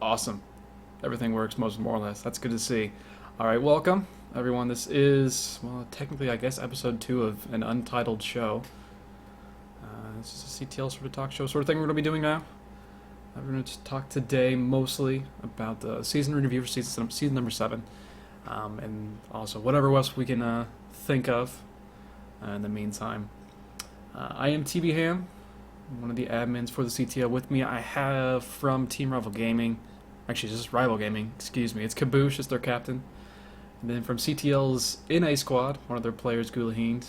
Awesome. Everything works more or less. That's good to see. All right, welcome everyone. This is technically I guess episode 2 of an untitled show. This is a CTL sort of talk show sort of thing we're going to be doing now. We're going to talk today mostly about the season review for season number 7, and also whatever else we can think of in the meantime. I am TB Ham, one of the admins for the CTL. With me, I have from Team Rival Gaming, actually just Rival Gaming, excuse me, it's Kaboosh as their captain. And then from CTL's NA squad, one of their players, Guluheend.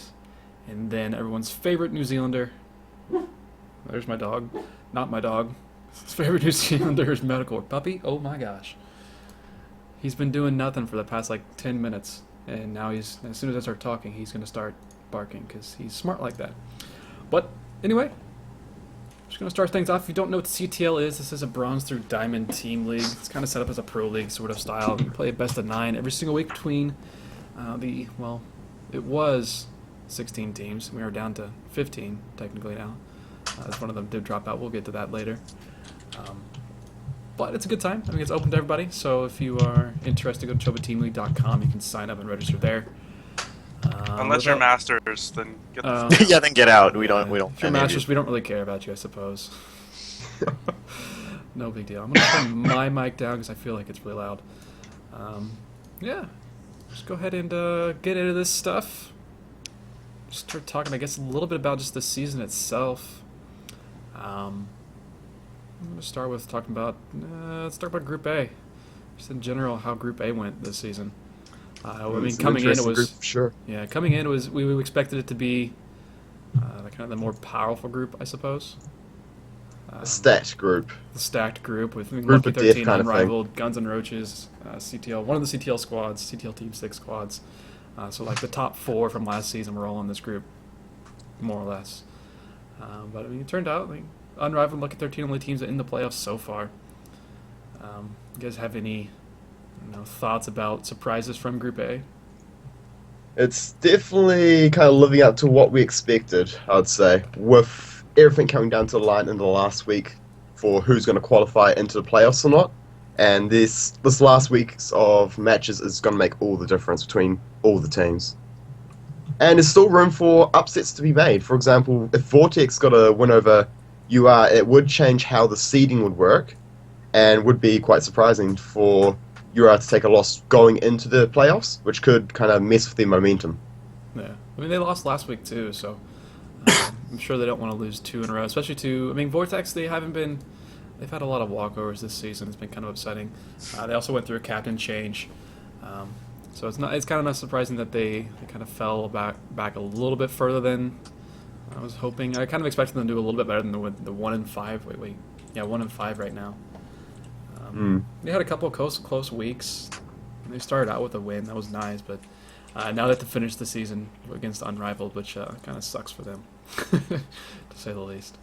And then everyone's favorite New Zealander, there's my dog, not my dog. His favorite New Zealander is Medical Puppy. Oh my gosh. He's been doing nothing for the past 10 minutes. And now as soon as I start talking, he's going to start barking because he's smart like that. But anyway, I'm just going to start things off. If you don't know what CTL is, this is a bronze through diamond team league. It's kind of set up as a pro league sort of style. We play a best of 9 every single week between it was 16 teams. We are down to 15 technically now. As one of them did drop out. We'll get to that later. But it's a good time. I mean, it's open to everybody. So if you are interested, go to chobateamleague.com. You can sign up and register there. Unless you're masters, then get Yeah, then get out. We don't. If you're masters, we don't really care about you, I suppose. No big deal. I'm gonna turn my mic down because I feel like it's really loud. Yeah, just go ahead and get into this stuff. Just start talking, I guess, a little bit about just the season itself. I'm gonna start with talking about. Let's talk about Group A. Just in general, how Group A went this season. I mean, coming in it was group, sure. Yeah, coming in it was we expected it to be kind of the more powerful group, I suppose. A stacked group. The stacked group with Group Lucky of death 13, kind of Unrivaled, Guns and Roaches, CTL, one of the CTL squads, CTL Team 6 squads. So the top 4 from last season were all in this group, more or less. But I mean, it turned out Unrivaled, Lucky 13, only teams in the playoffs so far. You guys have any thoughts about surprises from Group A? It's definitely kind of living up to what we expected, I'd say, with everything coming down to the line in the last week for who's going to qualify into the playoffs or not. And this last week of matches is going to make all the difference between all the teams. And there's still room for upsets to be made. For example, if Vortex got a win over UR, it would change how the seeding would work and would be quite surprising for UR to take a loss going into the playoffs, which could kind of mess with their momentum. Yeah, I mean, they lost last week too, so I'm sure they don't want to lose 2 in a row, especially to, I mean, Vortex, they've had a lot of walkovers this season. It's been kind of upsetting. They also went through a captain change, so it's kind of not surprising that they kind of fell back a little bit further than I was hoping. I kind of expected them to do a little bit better than the 1-5. Yeah, 1-5 right now. They had a couple of close weeks. They started out with a win. That was nice, but now they have to finish the season against Unrivaled, which kind of sucks for them, to say the least.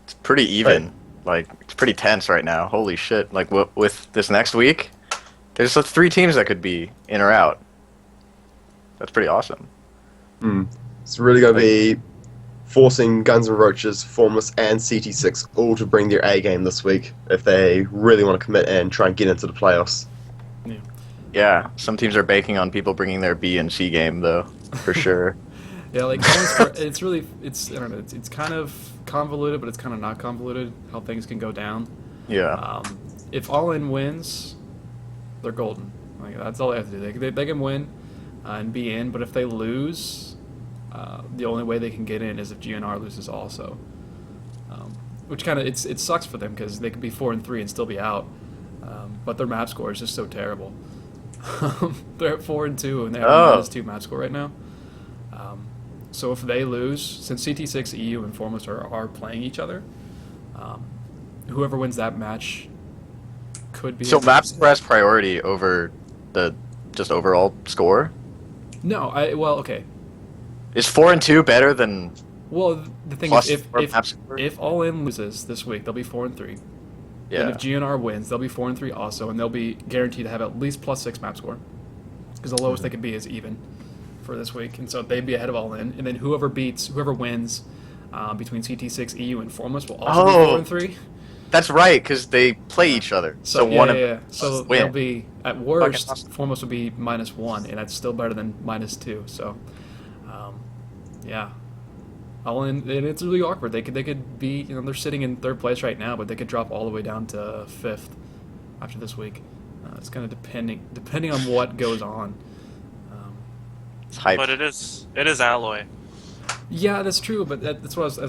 It's pretty even. It's pretty tense right now. Holy shit. With this next week, there's 3 teams that could be in or out. That's pretty awesome. It's really going to be forcing Guns N' Roaches, Formless, and CT6 all to bring their A game this week if they really want to commit and try and get into the playoffs. Yeah, some teams are banking on people bringing their B and C game, though, for sure. Yeah, I don't know, it's kind of convoluted, but it's kind of not convoluted, how things can go down. Yeah. If All In wins, they're golden. That's all they have to do. They can win and be in, but if they lose, the only way they can get in is if GNR loses also, which kind of it sucks for them because they could be 4-3 and still be out, but their map score is just so terrible. They're at 4-2 and they have a -2 map score right now. So if they lose, since CT6, EU, and Formless are playing each other, whoever wins that match could be. So map score has priority over the just overall score? No, okay. Is 4-2 better than? Well, the thing plus is, map score? if All In loses this week, they'll be 4-3. Yeah. And if GNR wins, they'll be 4-3 also, and they'll be guaranteed to have at least +6 map score, because the lowest they can be is even for this week, and so they'd be ahead of All In. And then whoever wins between CT6, EU, and Formless will also be 4-3. That's right, because they play each other. So yeah, one yeah, of yeah. them So must they'll win. be at Fucking worst. awesome. Foremost would be -1, and that's still better than -2. So, yeah. All in, and it's really awkward. They could be, they're sitting in third place right now, but they could drop all the way down to fifth after this week. It's kind of depending on what goes on. It's hype. But it is Alloy. Yeah, that's true, but that's what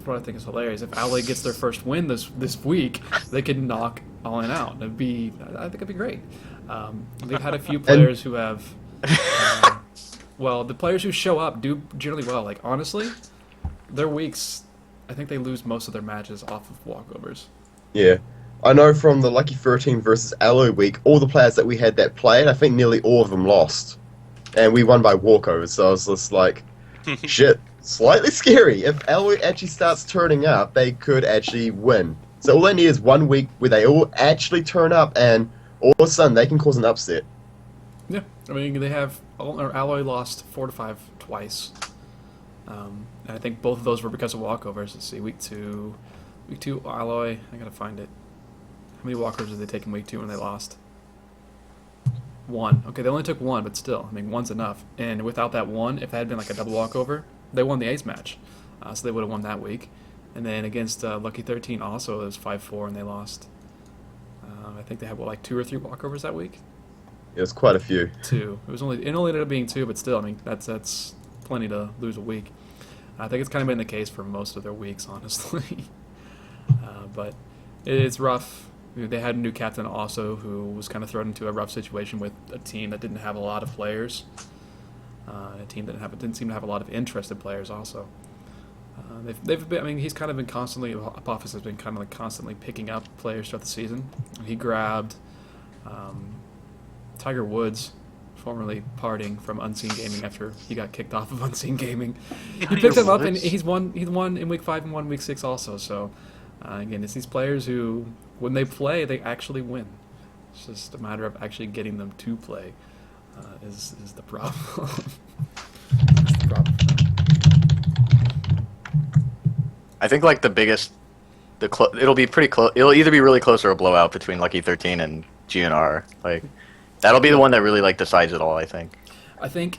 I think is hilarious. If Alloy gets their first win this week, they could knock All In out. I think it'd be great. They've had a few players who have, well, the players who show up do generally well. Like honestly, their weeks, I think they lose most of their matches off of walkovers. Yeah. I know from the Lucky 13 versus Alloy week, all the players that we had that played, I think nearly all of them lost. And we won by walkovers, so I was just like, shit, slightly scary. If Alloy actually starts turning up, they could actually win. So all they need is 1 week where they all actually turn up, and all of a sudden they can cause an upset. Yeah, I mean Alloy lost 4 to 5 twice, and I think both of those were because of walkovers. Let's see, week two Alloy. I gotta find it. How many walkovers did they take in week 2 when they lost? 1. Okay, they only took 1, but still, I mean, 1's enough. And without that 1, if that had been like a double walkover, they won the ace match, so they would have won that week. And then against Lucky 13 also, it was 5-4, and they lost. I think they had like 2 or 3 walkovers that week. It was quite a few. 2. It only ended up being 2, but still, I mean, that's plenty to lose a week. I think it's kind of been the case for most of their weeks, honestly. But it's rough. They had a new captain also who was kind of thrown into a rough situation with a team that didn't have a lot of players. A team that didn't seem to have a lot of interested players also. They've been, I mean, he's kind of been constantly, Apophis has been kind of like constantly picking up players throughout the season. He grabbed Tiger Woods, formerly parting from Unseen Gaming after he got kicked off of Unseen Gaming. He picked him up and he's won in week 5 and won week 6 also. So again, it's these players who, when they play, they actually win. It's just a matter of actually getting them to play is the problem. That's the problem. I think like the biggest, it'll be pretty close. It'll either be really close or a blowout between Lucky 13 and GNR. Like that'll be the one that really like decides it all. I think. I think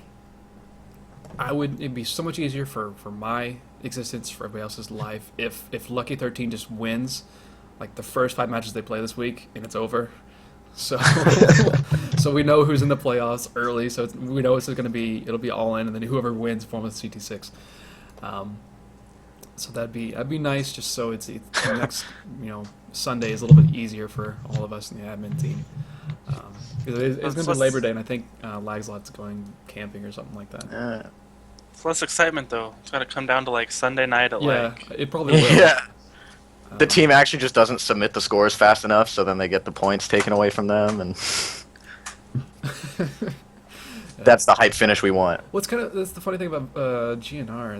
it'd be so much easier for my existence, for everybody else's life, if Lucky 13 just wins like the first 5 matches they play this week and it's over. So so we know who's in the playoffs early, so we know it'll be all in, and then whoever wins forms the CT6. So that'd be nice, just so it's the next Sunday is a little bit easier for all of us in the admin team. It's going to be Labor Day, and I think Lagslot's going camping or something like that. It's less excitement though. It's gotta come down to like Sunday night at like. It probably will. Yeah. The team actually just doesn't submit the scores fast enough, so then they get the points taken away from them, and that's the hype finish we want. That's the funny thing about GNR.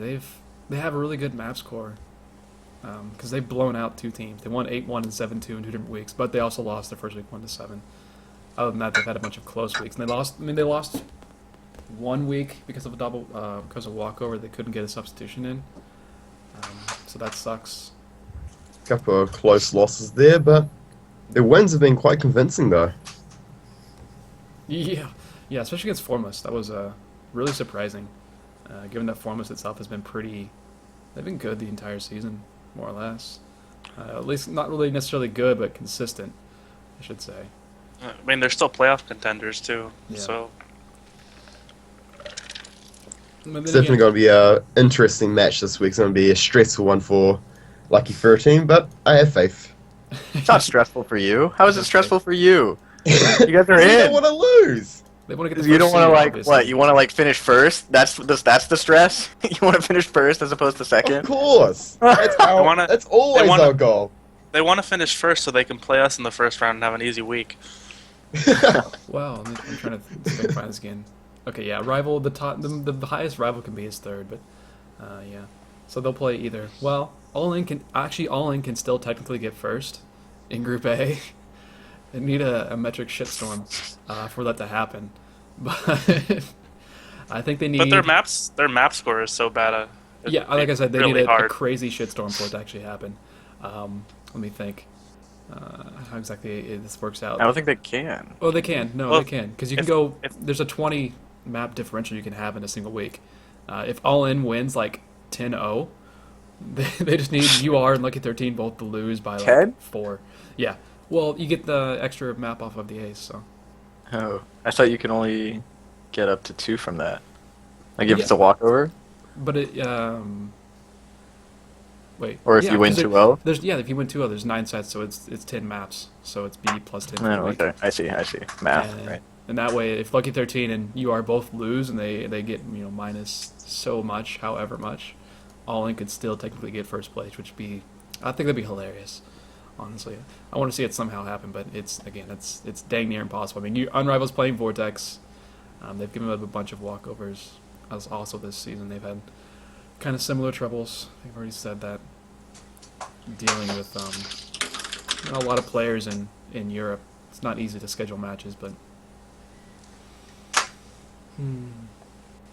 They have a really good map score because they've blown out 2 teams. They won 8-1 and 7-2 in 2 different weeks, but they also lost their first week 1-7. Other than that, they've had a bunch of close weeks, and they lost 1 week because of because of walkover. They couldn't get a substitution in, so that sucks. Couple of close losses there, but their wins have been quite convincing though. Yeah, especially against Formless. That was really surprising, given that Formless itself has been they've been good the entire season, more or less. At least not really necessarily good, but consistent, I should say. I mean, they're still playoff contenders too. Yeah. So. It's definitely going to be an interesting match this week. It's going to be a stressful one for Lucky 13, but I have faith. It's not stressful for you. How is it stressful for you? You guys are You in. don't want to lose. They want to get. You don't want to like obviously. what? You want to like finish first? That's the stress. You want to finish first as opposed to second. Of course. That's always our goal. They want to finish first so they can play us in the first round and have an easy week. Well, I'm trying to find this again. Okay, yeah, rival the highest rival can be his 3rd, but yeah. So they'll play either. Well, All In can still technically get first in Group A. They need a metric shitstorm for that to happen, but I think they need. But their map score is so bad. Yeah, like I said, they really need a hard. crazy shitstorm for it to actually happen. Let me think. how exactly this works out. I don't think they can. Oh, they can. No, Well, they can. Because you can if- go. if- There's a 20 map differential you can have in a single week. If All In wins like 10-0, they just need UR and Lucky 13 both to lose by like 10? 4. Yeah. Well, you get the extra map off of the ace, so. Oh, I thought you can only get up to 2 from that. Like if Yeah. it's a walkover, But it. Wait. or if yeah, you win 'cause 2-0. There's if you win 2-0, there's 9 sets, so it's 10 maps. So it's B plus 10 for the Oh, week. okay. I see. Math, And, right? and that way, if Lucky 13 and UR both lose and they get minus so much, however much, All In could still technically get first place, which would be, I think that'd be hilarious. Honestly, I want to see it somehow happen, but it's dang near impossible. I mean, Unrival's playing Vortex. They've given up a bunch of walkovers. As also this season, they've had kind of similar troubles. They've already said that dealing with a lot of players in Europe. It's not easy to schedule matches, but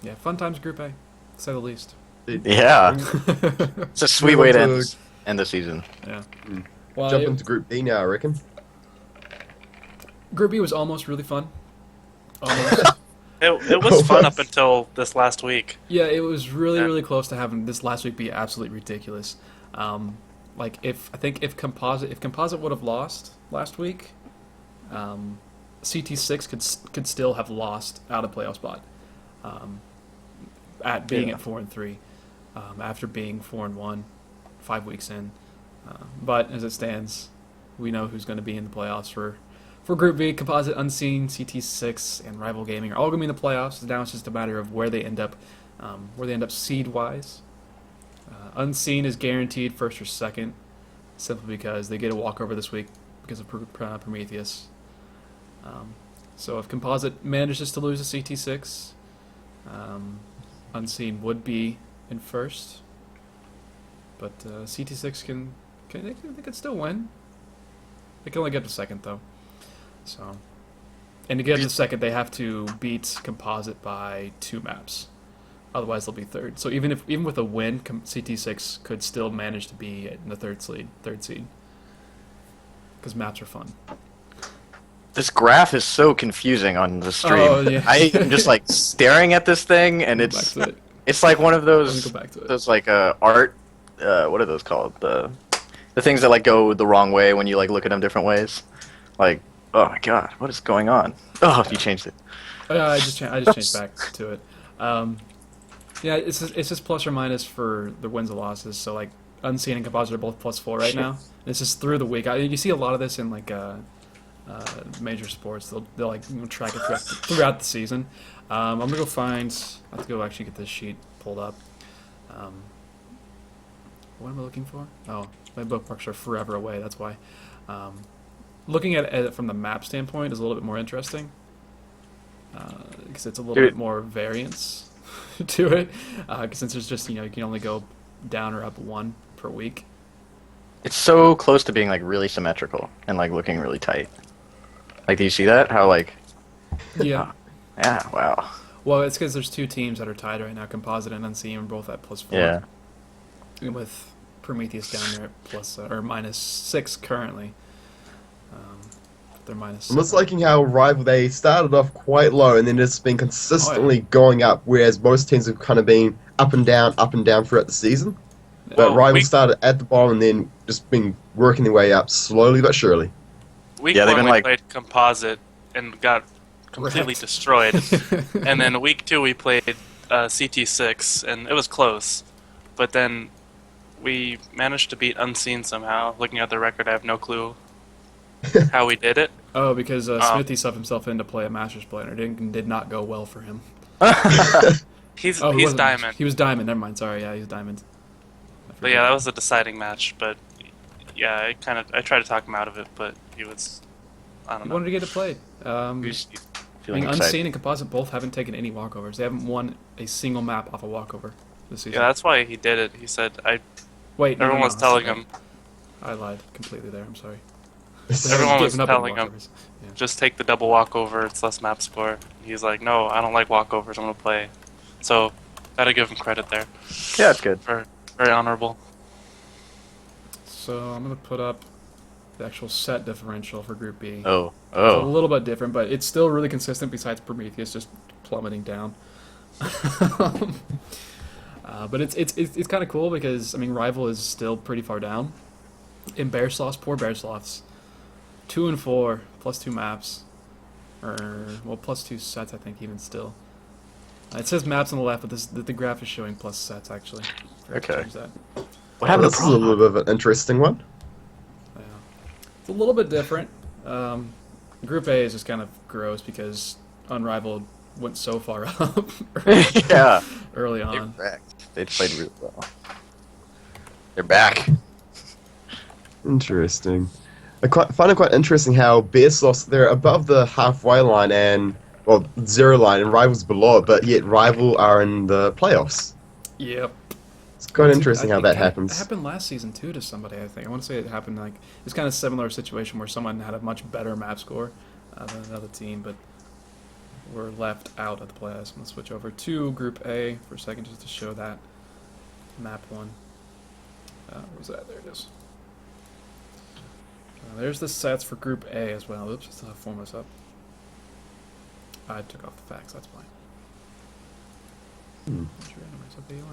yeah, fun times Group A, to say the least. Yeah, it's a sweet way to Move on end the season. Yeah. Mm. Well, Jump into Group B now, I reckon. Group B was almost really fun. Almost. It was fun up until this last week. Yeah, it was really, Yeah. really close to having this last week be absolutely ridiculous. Like if Composite would have lost last week, CT6 could still have lost out of playoff spot. At being at 4-3, after being 4-1, 5 weeks in. But as it stands, we know who's going to be in the playoffs for Group B. Composite, Unseen, CT6, and Rival Gaming are all going to be in the playoffs. Now it's just a matter of where they end up seed wise. Unseen is guaranteed first or second, simply because they get a walkover this week because of Prometheus. So if Composite manages to lose to CT6, Unseen would be in first, but CT6 they could still win. They can only get to second though. So, and to get to second, they have to beat Composite by 2 maps. Otherwise, they'll be third. So even with a win, CT6 could still manage to be in the third seed. Because maps are fun. This graph is so confusing on the stream. Oh, yeah. I am just like staring at this thing, and Back to it. it's like one of Let me those go back to it. those like art. What are those called? The things that like go the wrong way when you like look at them different ways. Like, oh my god, what is going on? Oh, you changed it. I just changed back to it. Yeah, it's just plus or minus for the wins and losses. So like Unseen and Composite are both +4 right now. It's just through the week. You see a lot of this in like major sports. They'll like track it throughout the season. I'm gonna go find. I have to go actually get this sheet pulled up. What am I looking for? Oh, my bookmarks are forever away. That's why. Looking at it from the map standpoint is a little bit more interesting because it's a little bit more variance to it. Since there's just you can only go down or up 1 per week. It's so close to being like really symmetrical and like looking really tight. Like, do you see that? How like? Yeah. Yeah. Wow. Well, it's because there's 2 teams that are tied right now. Composite and Unseen are both at +4. Yeah. With Prometheus down there at -6 currently. They're -7. I'm just liking how Rival, they started off quite low and then it's been consistently going up, whereas most teams have kind of been up and down throughout the season. But Well, Rival started at the bottom and then just been working their way up slowly but surely. Week Yeah, they've 1 been we like- played Composite and got completely Wrecked. destroyed. And then week 2 we played CT6 and it was close. But then we managed to beat Unseen somehow. Looking at the record, I have no clue how we did it. Oh, because Smithy subbed himself in to play a Masters player, and it did not go well for him. He's Oh, he wasn't- Diamond. He was Diamond. Never mind. Sorry. Yeah, he's Diamond. I But forget. yeah, that was a deciding match. But yeah, I tried to talk him out of it, but he was, I don't He know. wanted to get it played. Who's I feeling mean, excited? Unseen and Composite both haven't taken any walkovers. They haven't won a single map off a walkover this season. Yeah, that's why he did it. He said, Wait, no, everyone no, was no, telling that's- him, I lied completely there. I'm sorry. everyone was Giving up on telling him, walkovers. Yeah. just take the double walkover, it's less map score. He's like, no, I don't like walkovers, I'm gonna play. So, gotta give him credit there. Yeah, it's good. Very honorable. So I'm gonna put up the actual set differential for Group B. Oh, It's a oh. little bit different, but it's still really consistent. Besides Prometheus just plummeting down. But it's kind of cool because I mean Rival is still pretty far down. In Bearsloth's, poor Bearsloth's, 2 and 4 plus 2 maps, or well plus 2 sets I think even still. It says maps on the left, but the graph is showing plus sets actually. Forgot to Okay. change that. What Well, happened this to is a Prague? little bit of an interesting one. Yeah. It's a little bit different. Group A is just kind of gross because Unrivaled went so far up Yeah. early They're on. back. They played really well. They're back. Interesting. Find it quite interesting how Bearsloth, they're above the halfway line and, well, 0 line, and Rival's below it, but yet Rival are in the playoffs. Yep. It's quite interesting how that It happens. happened last season too to somebody. I think I want to say it happened like it's kind of similar situation where someone had a much better map score than another team, but were left out of the playoffs. I'm gonna switch over to Group A for a second just to show that map one. Where was that? There it is. There's the sets for Group A as well. Oops, I still have formulas up. I took off the facts. That's fine. Sure, anyways, okay, you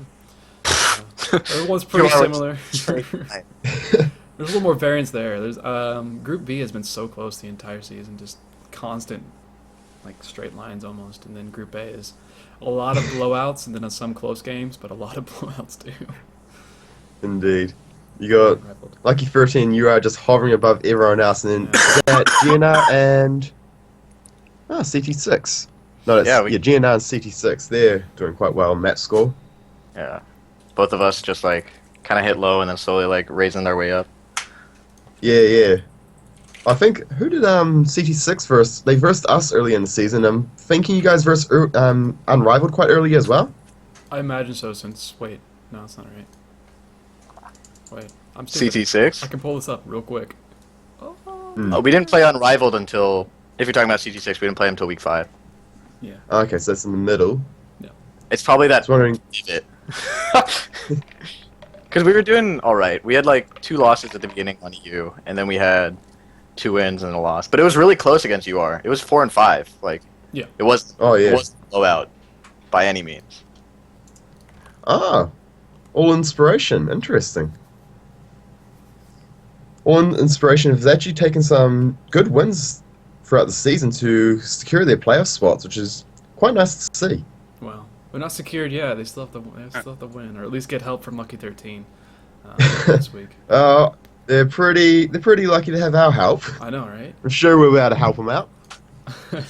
everyone's pretty You are- similar. There's a little more variance there. There's Group B has been so close the entire season, just constant, like straight lines almost. And then Group A is a lot of blowouts, and then some close games, but a lot of blowouts too. Indeed. You got Lucky 13, you are just hovering above everyone else, and then that GNR and CT6. No, that's, Yeah, GNR and CT6, they're doing quite well on map score. Yeah. Both of us just like kind of hit low and then slowly like raising their way up. Yeah. I think, who did CT6 verse? They versed us early in the season. I'm thinking you guys versed Unrivaled quite early as well? I imagine so. Since wait, no, that's not right. Wait, I'm stupid. I CT6? can pull this up real quick. Oh, we didn't play Unrivaled until, if you're talking about CT6, we didn't play until week 5. Yeah. Okay, so that's in the middle. It's probably I that was wondering, it. Because we were doing alright. We had like 2 losses at the beginning on EU, and then we had 2 wins and a loss. But it was really close against UR. It was 4 and 5. Like, Yeah. it was. Oh, yeah. It wasn't a blowout by any means. all inspiration, interesting. All inspiration has actually taken some good wins throughout the season to secure their playoff spots, which is quite nice to see. Well, they're not secured yet. They still have to win, or at least get help from Lucky 13 this week. They're pretty lucky to have our help. I know, right? I'm sure we'll be able to help them out. Trying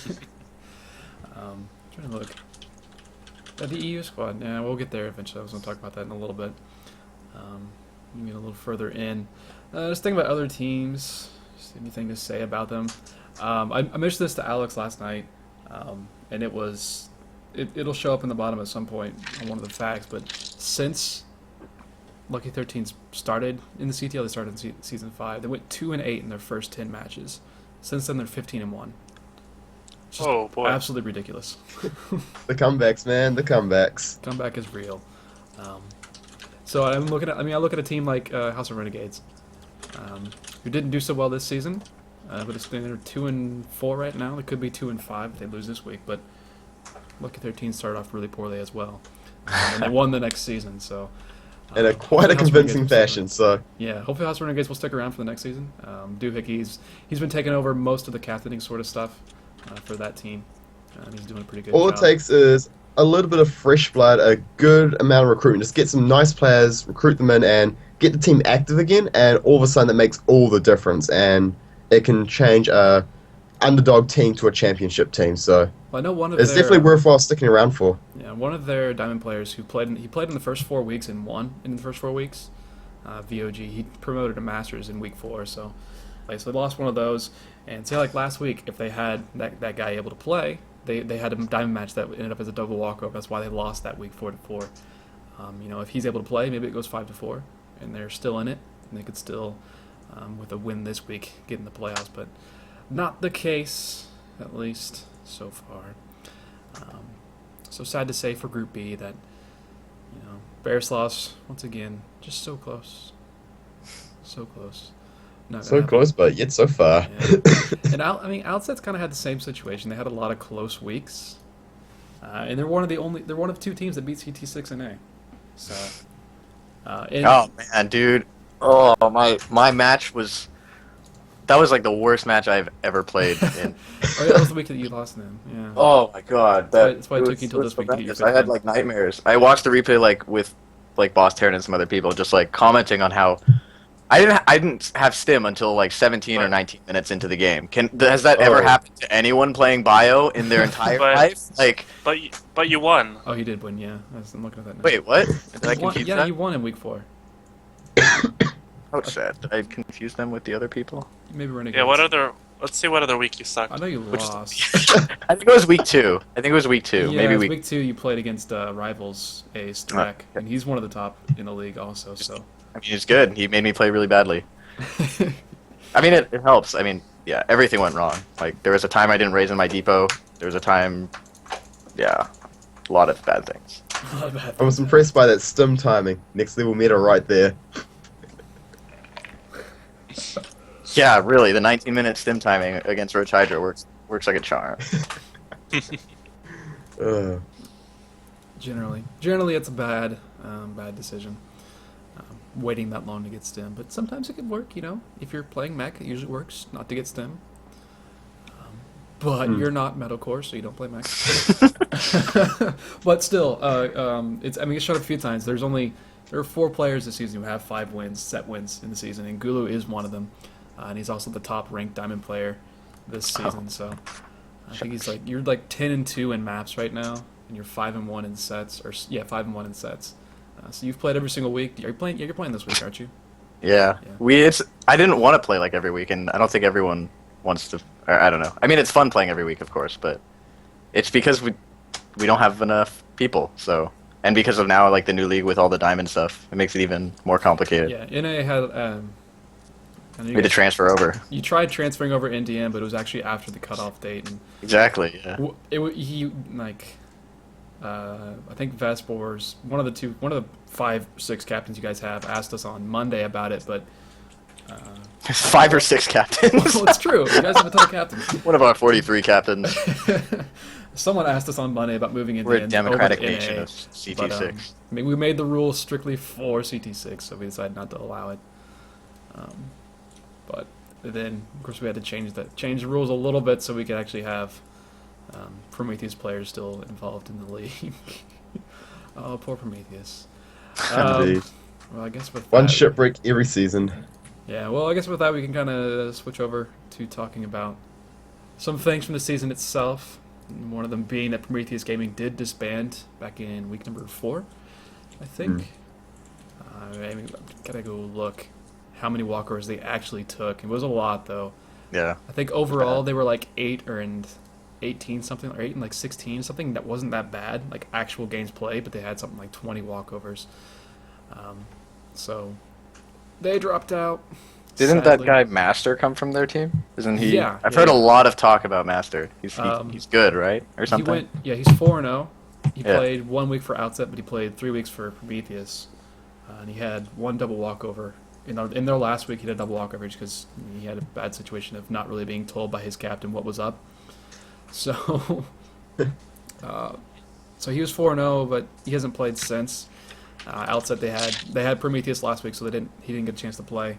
to look. The EU squad. Yeah, we'll get there eventually. I was going to talk about that in a little bit. Get a little further in. Just think about other teams. Just anything to say about them. I mentioned this to Alex last night, and it'll show up in the bottom at some point on one of the facts. But since Lucky 13's started in the CTL, they started in season 5. They went 2-8 in their first 10 matches. Since then, they're 15-1. It's just Oh, boy. absolutely ridiculous. The comebacks, man, the comebacks. Comeback is real. So I'm looking at. I look at a team like House of Renegades, who didn't do so well this season, but they're 2-4 right now. They could be 2-5 if they lose this week. But Lucky 13 started off really poorly as well, and they won the next season. So In a quite a convincing fashion, so... yeah, hopefully House of Renegades will stick around for the next season. Doohickey, he's been taking over most of the captaining sort of stuff for that team. He's doing a pretty good All job. it takes is a little bit of fresh blood, a good amount of recruitment. Just get some nice players, recruit them in, and get the team active again, and all of a sudden that makes all the difference, and it can change a underdog team to a championship team, so Well, I know one of it's their, definitely worthwhile sticking around for. Yeah, one of their Diamond players he played in the first 4 weeks and won in the first 4 weeks. VOG, he promoted to Masters in week 4, so they lost one of those. And say like last week, if they had that guy able to play, they had a Diamond match that ended up as a double walkover. That's why they lost that week 4-4. If he's able to play, maybe it goes 5-4, and they're still in it, and they could still, with a win this week, get in the playoffs. But not the case, at least so far. So sad to say for Group B that, Bearsloth's, once again, just so close. So close. Not gonna So happen. close, but yet so far. Yeah. And Outset's kind of had the same situation. They had a lot of close weeks, and they're one of two teams that beat CT6 and A. So, and Oh man, dude. Oh my match was that was like the worst match I've ever played in. oh, yeah, that was the week that you lost them. Yeah. Oh my god, That's why it it took you till was this week to get your horrendous. fifth I had win. like nightmares. I watched the replay like with like Boss Taryn and some other people just like commenting on how I didn't have stim until like 17 or But- 19 minutes into the game. Has that ever Oh. happened to anyone playing Bio in their entire But- life? Like, But you won. Oh, he did win. Yeah, I'm looking at that now. wait, what? Did I You won- confuse yeah, that? you won in week 4. Oh shit! Did I confuse them with the other people? Maybe Renegades. Yeah. Let's see what other week you sucked. I know you Which is- lost. I think it was week 2. I think it was week 2. Yeah, Maybe it's week. week 2. You played against rivals Ace Oh, Drek, okay. and he's one of the top in the league also. So. I mean, he's good. He made me play really badly. I mean, it helps. I mean, yeah, everything went wrong. Like, there was a time I didn't raise in my depot. There was a time, yeah, a lot of bad things. Not bad. I was impressed by that stim timing. Next level meta right there. Yeah, really, the 19-minute stim timing against Roach Hydra works like a charm. Generally, it's a bad decision. Waiting that long to get stim, but sometimes it can work. You know, if you're playing mech, it usually works not to get stim. But you're not metalcore, so you don't play mech. But still, it's. I mean, it's shot up a few times. There are 4 players this season who have 5 wins, set wins in the season, and Gulu is one of them, and he's also the top ranked diamond player this season. So I think you're like 10-2 in maps right now, and you're 5-1 in sets, 5-1 in sets. So you've played every single week. You're playing this week, aren't you? Yeah, Yeah. I didn't want to play like every week, and I don't think everyone wants to. Or, I don't know. I mean, it's fun playing every week, of course, but it's because we don't have enough people. So, and because of now like the new league with all the diamond stuff, it makes it even more complicated. Yeah, NA had. I know We had to transfer over. you tried transferring over NDM, but it was actually after the cutoff date, and Exactly. Yeah. I think Vesbor's one of the 5-6 captains you guys have asked us on Monday about it, but 5 or 6 captains. well, it's true. You guys have a ton of captains. One of our 43 captains. Someone asked us on Monday about moving We're a NDM democratic over to nation NA, of CT6. but, I mean, we made the rules strictly for CT6, so we decided not to allow it. But then, of course, we had to change the rules a little bit so we could actually have Prometheus players still involved in the league. Oh, poor Prometheus. Indeed. Well, I guess with One that, shipwreck every season. yeah. Well, I guess with that we can kind of switch over to talking about some things from the season itself. One of them being that Prometheus Gaming did disband back in week number 4, I think. I mean, gotta go look how many walkers they actually took. It was a lot, though. Yeah. I think overall they were like 18 something, or 8 and like 16 something. That wasn't that bad, like actual games played, but they had something like 20 walkovers. So they dropped out. Didn't sadly. that guy Master come from their team? Isn't he? Yeah, I've yeah. heard a lot of talk about Master. He's Um, he's good, right? Or something. He's 4-0. He Yeah. played 1 week for Outset, but he played 3 weeks for Prometheus, and he had 1 double walkover. In their last week, he had a double walkover because he had a bad situation of not really being told by his captain what was up. So, so he was 4-0, but he hasn't played since. Outset they had Prometheus last week, so he didn't get a chance to play,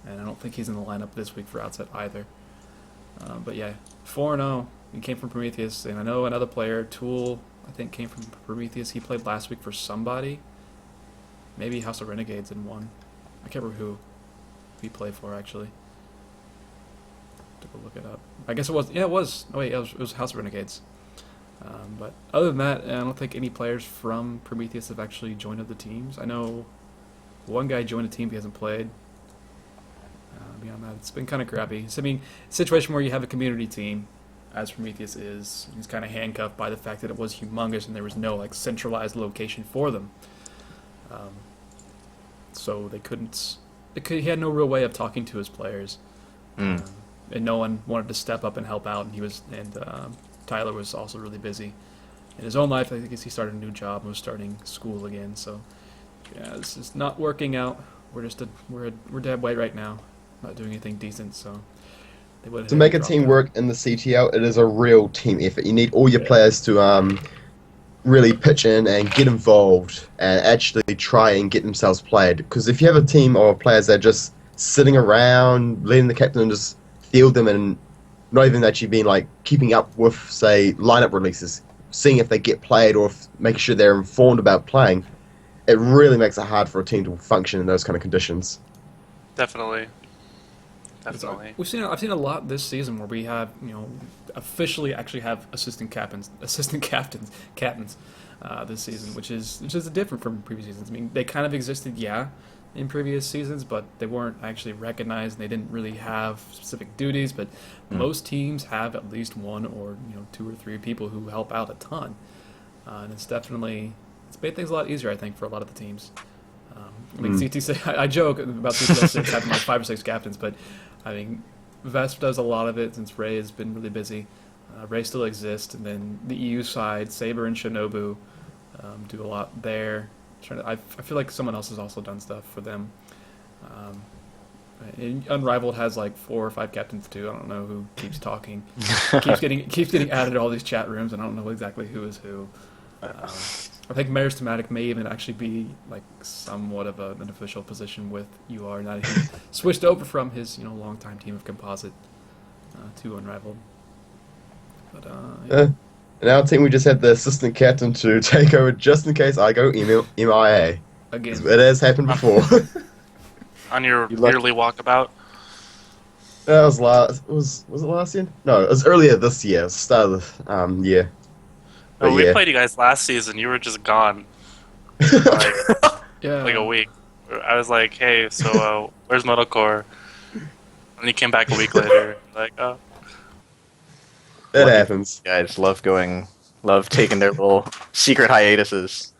and I don't think he's in the lineup this week for Outset either. But yeah, 4-0. He came from Prometheus, and I know another player, Tool, I think came from Prometheus. He played last week for somebody, maybe House of Renegades in one. I can't remember who he played for actually. To go look it up. I guess it was. Yeah, it was. Oh wait, it was House of Renegades. But other than that, I don't think any players from Prometheus have actually joined other teams. I know one guy joined a team he hasn't played. Beyond that, it's been kind of crappy. So, I mean, situation where you have a community team, as Prometheus is, he's kind of handcuffed by the fact that it was humongous and there was no like centralized location for them. So they couldn't. He had no real way of talking to his players, and no one wanted to step up and help out. And Tyler was also really busy in his own life. I think he started a new job and was starting school again. So yeah, this is not working out. We're dead weight right now. doing anything decent. So they would To make a team work in the CTL, it is a real team effort. You need all your players to really pitch in and get involved and actually try and get themselves played. Because if you have a team of players that are just sitting around, letting the captain just field them and not even actually being like keeping up with, say, lineup releases, seeing if they get played or making sure they're informed about playing, it really makes it hard for a team to function in those kind of conditions. Definitely. Definitely. I've seen a lot this season where we have, officially actually have assistant captains this season, which is different from previous seasons. I mean, they kind of existed, in previous seasons, but they weren't actually recognized and they didn't really have specific duties. But most teams have at least one or 2 or 3 people who help out a ton, and it's made things a lot easier, I think, for a lot of the teams. I mean, CT6, I joke about CTL6 having like 5 or 6 captains, but I mean, Vesp does a lot of it since Ray has been really busy. Ray still exists, and then the EU side, Saber and Shinobu do a lot there. I feel like someone else has also done stuff for them. And Unrivaled has like 4 or 5 captains too. I don't know who keeps talking, keeps getting added to all these chat rooms, and I don't know exactly who is who. I think Mayor's Thematic may even actually be like somewhat of an official position with UR now that he switched over from his longtime team of Composite to Unrivaled. But In our team, we just had the assistant captain to take over just in case I go MIA. again, It has happened before. On your yearly walkabout? That was was it last year? No, it was earlier this year, start of the year. No, But we yeah. played you guys last season. You were just gone. Like, yeah, like a week. I was like, hey, so where's Metal Core? And he came back a week later. Like, oh. That happens. Guys love taking their little secret hiatuses.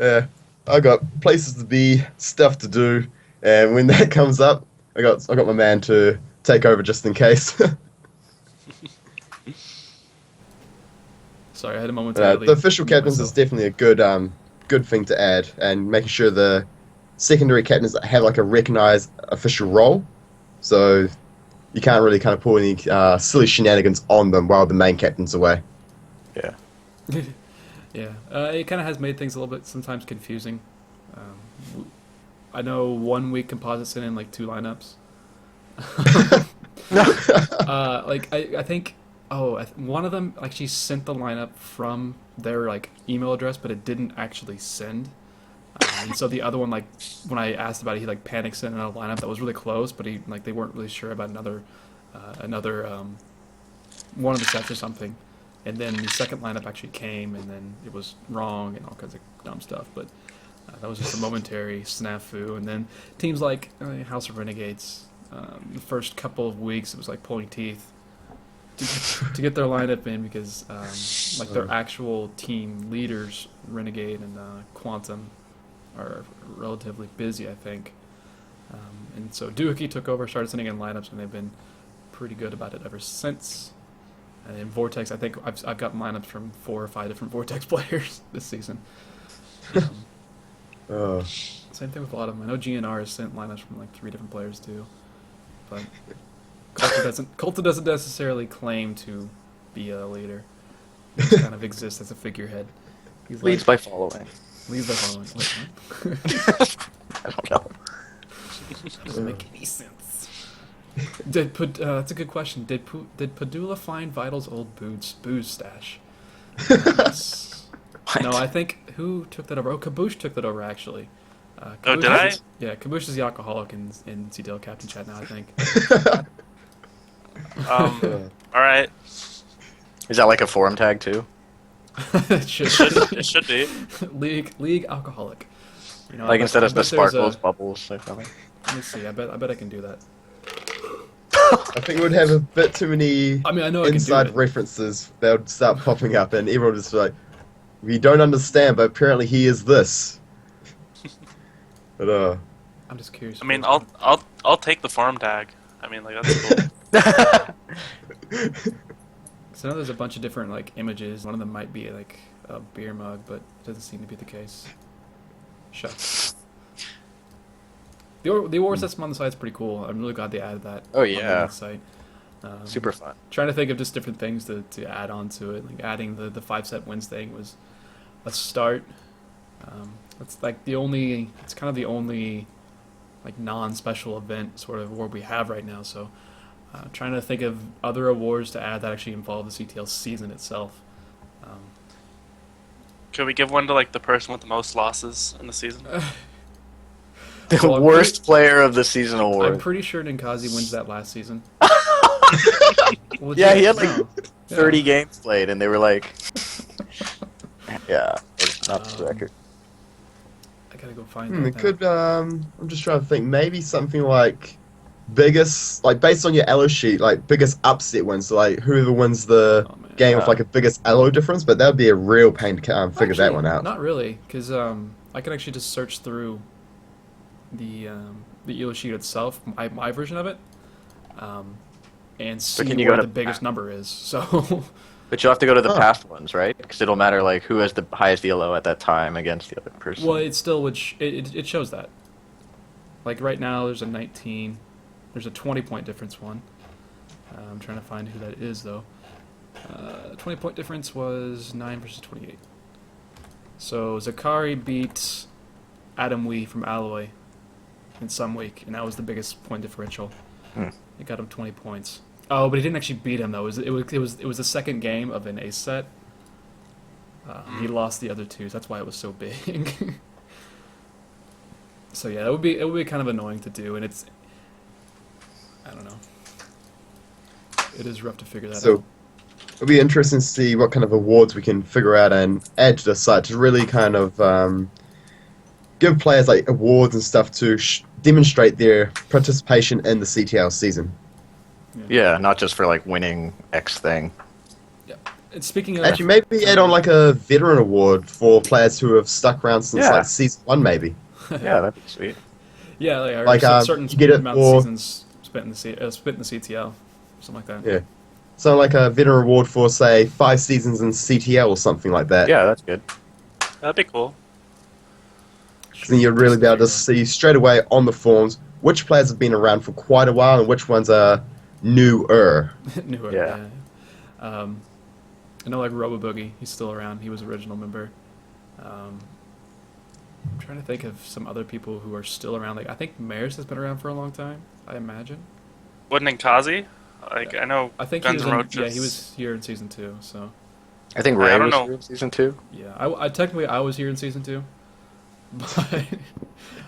Yeah, I got places to be, stuff to do, and when that comes up, I got my man to take over just in case. sorry, I had a momentarily. The official mute captains is myself. definitely a good thing to add, and making sure the secondary captains have like a recognized official role, so you can't really kind of pull any silly shenanigans on them while the main captain's away. Yeah. Yeah, it kind of has made things a little bit sometimes confusing. I know 1 week Composite sent in like 2 lineups. I think one of them actually sent the lineup from their like email address, but it didn't actually send. And so the other one, like when I asked about it, he like panic sent in a lineup that was really close, but they weren't really sure about another one of the sets or something. And then the second lineup actually came, and then it was wrong and all kinds of dumb stuff. But that was just a momentary snafu. And then teams like House of Renegades, the first couple of weeks, it was like pulling teeth to get their lineup in because like their actual team leaders, Renegade and Quantum, are relatively busy, I think. And so Doohickey took over, started sending in lineups, and they've been pretty good about it ever since. And in Vortex, I think I've got lineups from 4 or 5 different Vortex players this season. Same thing with a lot of them. I know GNR has sent lineups from like 3 different players too. But Coulter doesn't necessarily claim to be a leader. He just kind of exists as a figurehead. He's Leads by following. Leads by following. Wait, what? I don't know. Doesn't make any sense. That's a good question. Did Padula find Vital's old booze stash? No, I think who took that over? Oh, Kaboosh took that over actually. Oh, did I? Yeah, Kaboosh is the alcoholic in CTL Captain Chat now, I think. All right. Is that like a forum tag too? It should. It should be. League alcoholic. Like instead of the bet there's sparkles, bubbles, or something. Let me see. I bet I can do that. I think it would have a bit too many I mean, I know I can do inside it. references that would start popping up, and everyone would just be like, we don't understand, but apparently he is this. But I'm just curious. I mean, I'll take the farm tag. I mean, like that's cool. So now there's a bunch of different like images. One of them might be like a beer mug, but it doesn't seem to be the case. Shucks. The award system on the site is pretty cool. I'm really glad they added that. Oh, on yeah. the site. Super fun. Trying to think of just different things to add on to it. Like adding the 5-set wins thing was a start. It's like the only. It's kind of the only like non-special event sort of award we have right now. So trying to think of other awards to add that actually involve the CTL season itself. Could we give one to like the person with the most losses in the season? The Well, I'm worst player of the season I'm award. pretty sure Ninkazi wins that last season. Well, Yeah, he had like no. 30 games played, and they were like, yeah, it's not the Um, record. I gotta go find It that. now. could. I'm just trying to think. Maybe something like biggest, like based on your elo sheet, like biggest upset wins. So like whoever wins the Oh, man. game with like a biggest elo difference, but that would be a real pain to figure that Actually, one out. Not really, because I can actually just search through the ELO sheet itself, my version of it, and see can you where go the to- biggest number is. So But you'll have to go to the Huh. past ones, right? Because it'll matter like who has the highest ELO at that time against the other person. well, it still would it shows that. Like right now, there's a 19, there's a 20-point difference one. I'm trying to find who that is though. 20-point difference was 9 versus 28. So Zakari beat Adam Wee from Alloy in some week, and that was the biggest point differential. Hmm. It got him 20 points. Oh, but he didn't actually beat him though. It was the second game of an ace set. He lost the other two. So that's why it was so big. So yeah, it would be kind of annoying to do, and it's I don't know. It is rough to figure that So out. it'll be interesting to see what kind of awards we can figure out and add to the site to really kind of give players like awards and stuff to demonstrate their participation in the CTL season. Yeah, not just for like winning X thing. And speaking of Actually, maybe add on like a veteran award for players who have stuck around since Yeah. like season 1, maybe. Yeah, that'd be sweet. yeah, like, like, certain you get it amount of for- seasons spent in the CTL, something like that. Yeah. So like a veteran award for say 5 seasons in CTL or something like that. Yeah, that's good. That'd be cool. 'Cause then you'd really be able to see straight away on the forms which players have been around for quite a while and which ones are newer. Newer, Yeah. yeah. I know like Robo Boogie, he's still around. He was original member. I'm trying to think of some other people who are still around. Like I think Maris has been around for a long time. I imagine. Wouldn't Kazi? Like I know I think he Guns was N' in, Roses. yeah, he was here in season 2. So I think I Ray don't was know. here in season 2. yeah, I technically I was here in season 2, but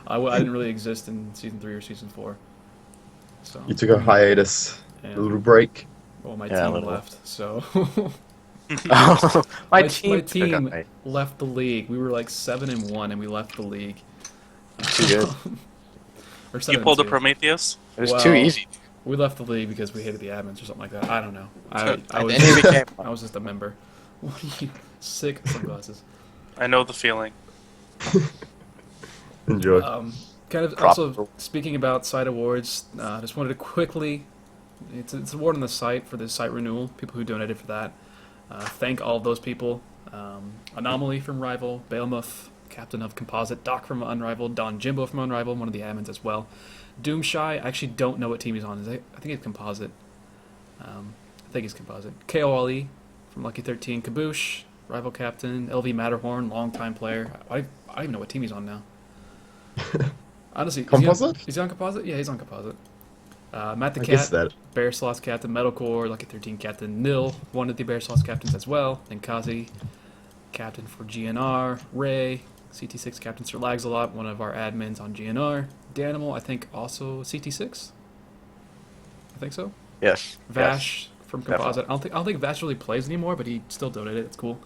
I didn't really exist in season 3 or season 4. So You took a hiatus, and, a little break. well, my Yeah, a team little. left, so Oh, my my team. team took a- left the league. We were like 7-1, and we left the league. Too good. Or You pulled a 7-2. Prometheus? It was Well, too easy. We left the league because we hated the admins or something like that. I don't know. I And was then he became. I was just a member. What are you sick sunglasses? I know the feeling. Enjoy. Kind of Proper. also speaking about site awards. Just wanted to quickly. It's an award on the site for the site renewal. People who donated for that. Thank all of those people. Anomaly from Rival, Bailmuth, Captain of Composite, Doc from Unrivaled, Don Jimbo from Unrivaled, one of the admins as well. Doomshy, I actually don't know what team he's on. I think it's Composite. I think he's Composite. KOLE from Lucky 13, Kaboosh, Rival Captain, LV Matterhorn, longtime player. I don't even know what team he's on now. Honestly, Composite? Is he on Composite? Yeah, he's on Composite. Matt the I Cat, guess that. Bear Slots Captain, Metalcore, Lucky 13 Captain, Nil, one of the Bear Slots Captains as well, then Kazi, Captain for GNR, Ray, CT6 Captain Sir Lags-a-Lot, one of our admins on GNR, Danimal, I think also CT6? I think so. Yes. Vash from Composite. definitely. I don't think Vash really plays anymore, but he still donated. It's cool.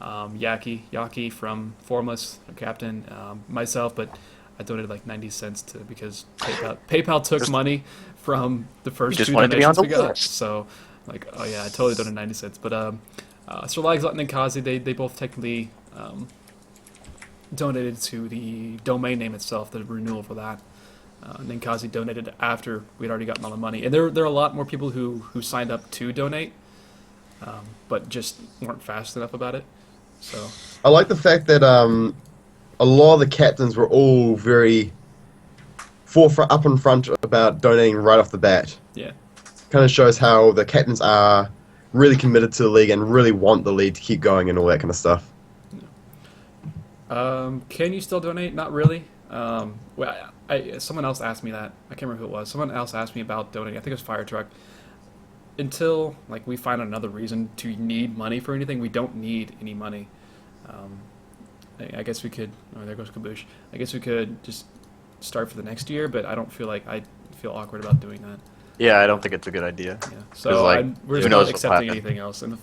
Yaki from Formless, our captain, myself, but I donated like 90 cents because PayPal took Just- money from the first just 2 wanted to be on donations the we got. list. So, like, oh yeah, I totally donated 90 cents. But Sir Lags-a-Lot and Kazi, they both technically donated to the domain name itself, the renewal for that. And then Kazi donated after we'd already gotten all the money. And there are a lot more people who signed up to donate, but just weren't fast enough about it. So I like the fact that a lot of the captains were all very forefront, up in front about donating right off the bat. Yeah. Kind of shows how the captains are really committed to the league and really want the league to keep going and all that kind of stuff. Can you still donate? Not really. Well, someone else asked me that. I can't remember who it was. Someone else asked me about donating. I think it was Fire Truck. Until we find another reason to need money for anything, we don't need any money. I guess we could. Oh, there goes Kaboosh. I guess we could just start for the next year, but I don't feel like I feel awkward about doing that. Yeah, I don't think it's a good idea. Yeah. So like, we're who just knows not what'll accepting happen. anything else. And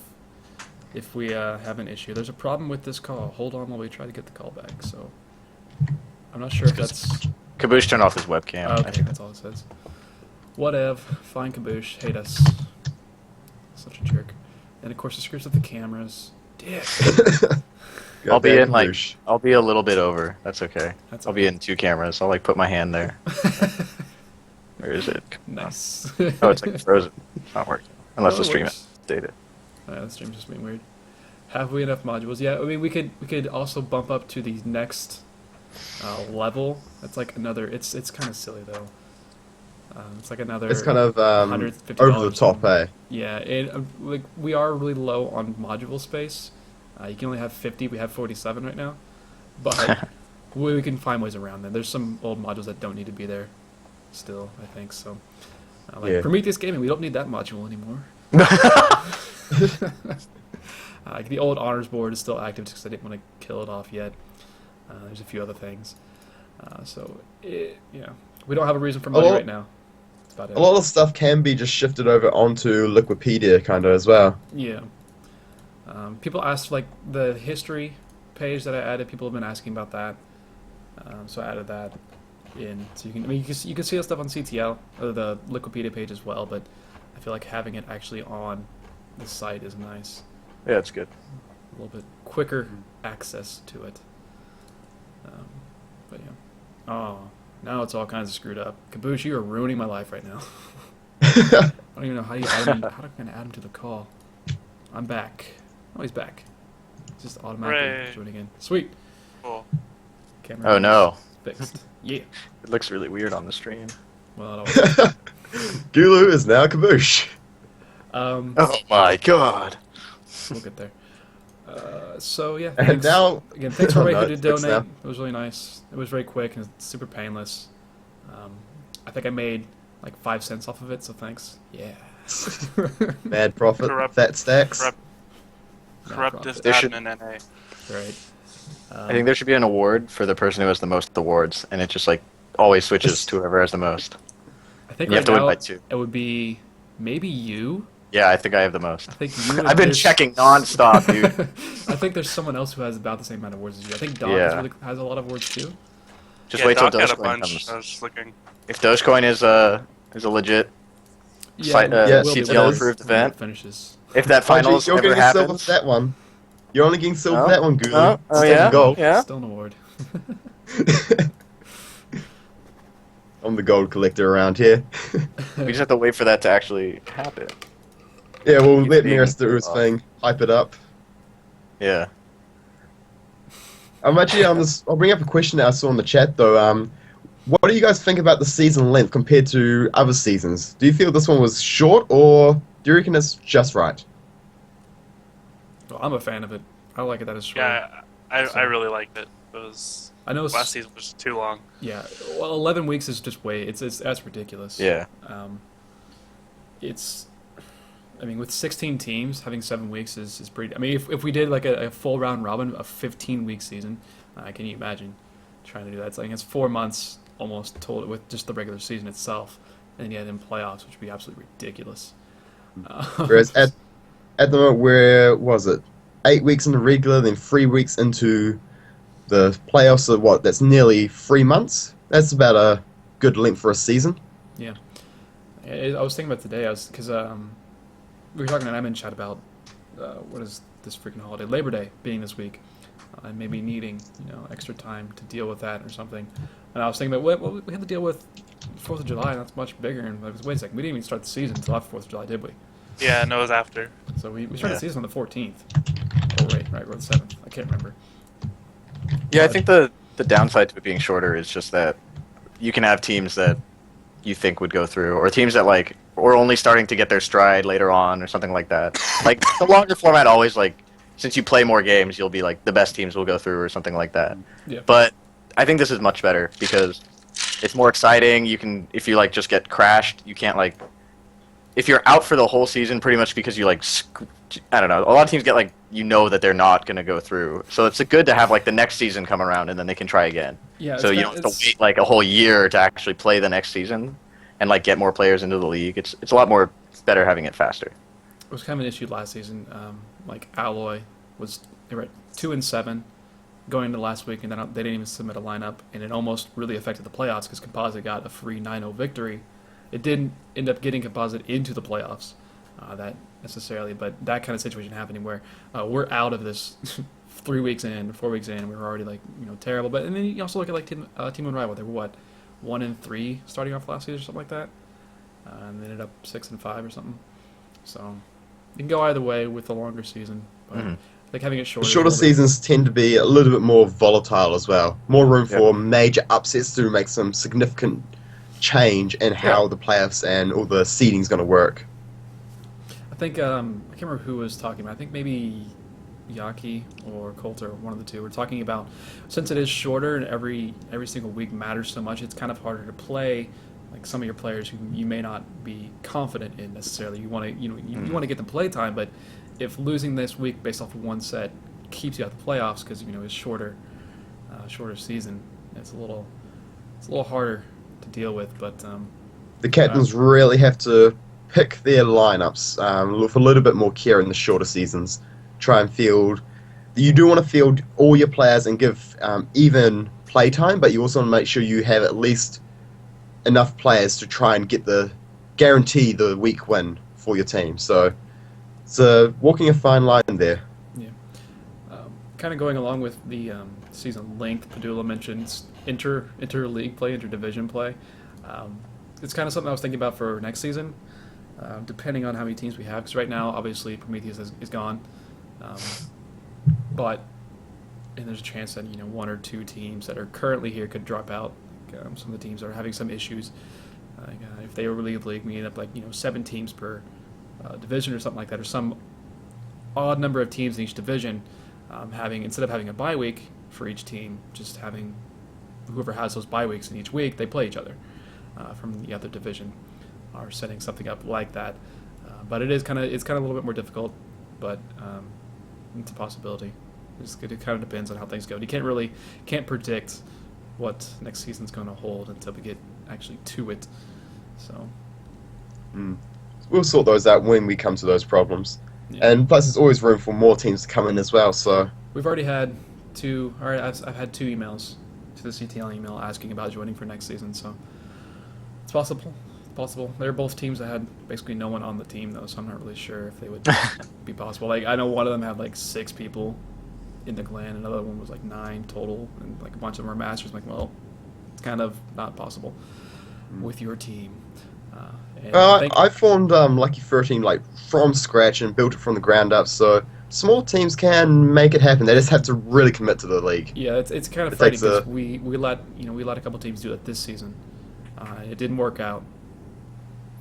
if we have an issue, there's a problem with this call. Hold on while we try to get the call back. So I'm not sure if that's. Caboose turned off his webcam. Oh, okay, that's all it says. Whatever. Fine, Kaboosh. Hate us. Such a jerk. And of course, it screws up the cameras. Dick. I'll be in Kaboosh. I'll be a little bit over. That's okay. That's I'll be in 2 cameras. I'll put my hand there. Where is it? Nice. Oh, it's frozen. It's not working. Unless Oh, the it stream works. is dated. The stream's just being weird. Have we enough modules? Yeah, I mean, we could also bump up to the next level. That's like another. It's kind of silly though. It's like another. It's kind of $150 over the top, eh? Yeah, like we are really low on module space. You can only have 50. We have 47 right now, but we can find ways around that. There's some old modules that don't need to be there, still. I think so. Like Yeah. Prometheus Gaming, we don't need that module anymore. The old honors board is still active because I didn't want to kill it off yet. There's a few other things. We don't have a reason for money right now. That's about it. A lot of stuff can be just shifted over onto Liquipedia, kind of, as well. Yeah. People asked, like, the history page that I added. People have been asking about that. So I added that in. So you can see that stuff on CTL, or the Liquipedia page as well, but I feel like having it actually on the site is nice. Yeah, it's good. A little bit quicker access to it. But yeah. Oh, now it's all kinds of screwed up. Kaboosh, you are ruining my life right now. I don't even know how you add him. How can I add him to the call? I'm back. Oh, he's back. He's just automatically Hooray. joining in. Sweet. Cool. Camera Oh no, fixed. Yeah. it looks really weird on the stream. Well, it always. Gulu is now Kaboosh. Oh my god. We'll get there. So yeah. And Thanks. now, Again, thanks for Oh, no, everybody who it's did fixed donate. now. It was really nice. It was very quick and super painless. I think I made like 5 cents off of it, so thanks. Yeah. Mad profit, Corrupt- fat stacks. Corruptest There should- admin NA. Right. I think there should be an award for the person who has the most awards, and it just like always switches to whoever has the most. I think You have right to win now by 2. it would be maybe you. Yeah, I think I have the most. I think you. I've been there's- checking nonstop, dude. I think there's someone else who has about the same amount of words as you. I think Doc Yeah. has a lot of words too. Just Yeah, wait till Doc had a Dogecoin bunch. comes. I was just looking. If Dogecoin is a legit Fight- Yes, CTL it is. approved when it event, finishes. if that finals You're ever getting silver happens, for that one. You're only getting silver Oh, for that one, Gulu. oh, It's oh taking yeah, gold. yeah. Still an award. I'm the gold collector around here. We just have to wait for that to actually happen. Yeah, we'll Keep let being Miras do his off. thing. Hype it up. Yeah. I'm actually on this. I'll bring up a question that I saw in the chat though. What do you guys think about the season length compared to other seasons? Do you feel this one was short, or do you reckon it's just right? Well, I'm a fan of it. I like it that it's short. Yeah, I So- really liked it. It was I know. last season was too long. Yeah. Well, 11 weeks is just way. It's that's ridiculous. Yeah. It's. I mean, with 16 teams, having 7 weeks is pretty. I mean, if we did like a full round robin, a 15-week season, can you imagine trying to do that? It's like it's 4 months almost total with just the regular season itself, and then you add in playoffs, which would be absolutely ridiculous. Whereas at the moment, where was it? 8 weeks into regular, then 3 weeks into the playoffs. So what? That's nearly 3 months. That's about a good length for a season. I was thinking about today. Because we were talking in admin chat about what is this freaking holiday, Labor Day being this week, and maybe needing extra time to deal with that or something. And I was thinking about what we had to deal with 4th of July. And that's much bigger. And I was, wait a second, we didn't even start the season until after 4th of July, did we? Yeah, no, it was after. So we started Yeah. the season on the 14th. Oh wait, right, we're the 7th. I can't remember. Yeah, I think the downside to it being shorter is just that you can have teams that you think would go through, or teams that like or only starting to get their stride later on, or something like that. Like the longer format always like since you play more games, you'll be like the best teams will go through or something like that. Yeah. But I think this is much better because it's more exciting. You can if you like just get crashed, you can't like if you're out for the whole season pretty much because you like I don't know. A lot of teams get like that they're not going to go through. So it's good to have like the next season come around and then they can try again. Yeah. So you don't have to wait like a whole year to actually play the next season and like get more players into the league. It's a lot more better having it faster. It was kind of an issue last season. Like Alloy they were at 2-7 going into last week, and then they didn't even submit a lineup, and it almost really affected the playoffs because Composite got a free 9-0 victory. It didn't end up getting Composite into the playoffs, that necessarily, but that kind of situation happening where we're out of this 4 weeks in, and we were already like terrible. But and then you also look at like Team One Rival, they were 1-3 starting off last season or something like that, and they ended up 6-5 or something. So you can go either way with the longer season, but like having it shorter. Shorter seasons tend to be a little bit more volatile as well. More room for major upsets to make some significant change in how the playoffs and all the seeding is going to work. I think I can't remember who was talking about. I think maybe Yaki or Coulter, one of the two, were talking about since it is shorter and every single week matters so much, it's kind of harder to play. Like some of your players who you may not be confident in necessarily. You want to you want to get them play time, but if losing this week based off of one set keeps you out the playoffs because it's shorter season, it's a little harder to deal with. But the captains really have to pick their lineups with a little bit more care in the shorter seasons. Try and field. You do want to field all your players and give even play time, but you also want to make sure you have at least enough players to try and guarantee the week win for your team. So it's walking a fine line there. Yeah. Kind of going along with the season length, Padula mentions inter-league play, inter-division play. It's kind of something I was thinking about for next season, depending on how many teams we have. Because right now, obviously, Prometheus is gone. And there's a chance that one or two teams that are currently here could drop out. Some of the teams are having some issues. If they were leave league, we end up 7 teams per division or something like that, or some odd number of teams in each division. Instead of having a bye week for each team, just having whoever has those bye weeks in each week, they play each other from the other division, or setting something up like that. But it's kind of a little bit more difficult, but it's a possibility. It kind of depends on how things go. You can't predict what next season's going to hold until we get actually to it. So we'll sort those out when we come to those problems. Yeah. And plus, there's always room for more teams to come in as well. So we've already had two. All right, I've had 2 emails to the CTL email asking about joining for next season. So it's possible. They're both teams that had basically no one on the team though, so I'm not really sure if they would be possible. Like I know one of them had 6 people in the clan, another one was 9 total, and a bunch of them were masters. I'm like, well, it's kind of not possible with your team. I formed Lucky 13 from scratch and built it from the ground up. So small teams can make it happen. They just have to really commit to the league. Yeah, it's kind of funny because we let a couple teams do it this season. It didn't work out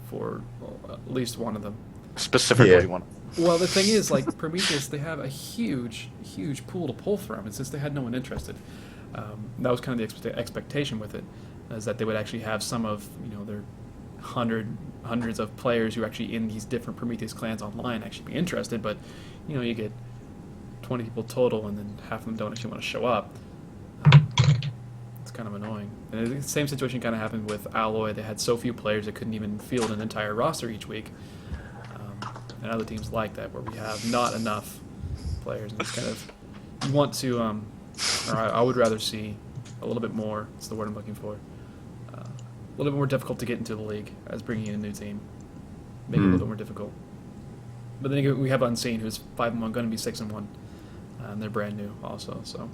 for at least one of them. Specifically one. Well, the thing is, Prometheus, they have a huge pool to pull from, and since they had no one interested, that was kind of the expectation with it, is that they would actually have some of their hundreds of players who are actually in these different Prometheus clans online actually be interested, but you get 20 people total, and then half of them don't actually want to show up. It's kind of annoying. And the same situation kind of happened with Alloy. They had so few players they couldn't even field an entire roster each week. And other teams like that, where we have not enough players, and it's kind of you want to, or I would rather see a little bit more. That's the word I'm looking for. A little bit more difficult to get into the league as bringing in a new team, make it a little bit more difficult. But then again, we have Unseen, who's 5-1, going to be 6-1, and they're brand new also, so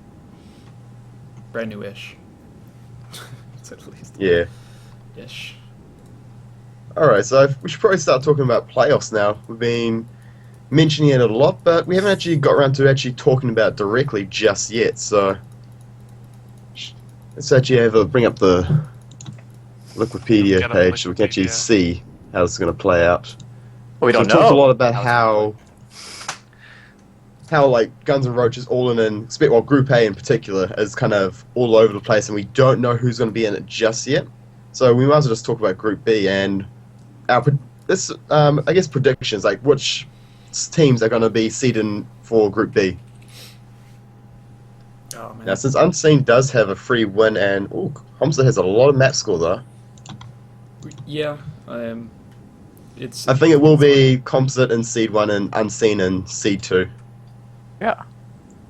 brand new-ish, at least. Yeah. Ish. Alright, so we should probably start talking about playoffs now. We've been mentioning it a lot, but we haven't actually got around to actually talking about it directly just yet, so let's actually bring up the Wikipedia Get on page so we can actually Wikipedia. see how it's going to play out. Well, we So don't we talked a know. lot about How how like Guns N' Roses all in, well, Group A in particular is kind of all over the place, and we don't know who's going to be in it just yet. So we might as well just talk about Group B and I guess predictions, like which teams are going to be seeded for Group B. Oh man. Now, since Unseen does have a free win, and Comsat has a lot of map score though. Yeah. It's. I think it will be Comsat in Seed 1 and Unseen in Seed 2. Yeah,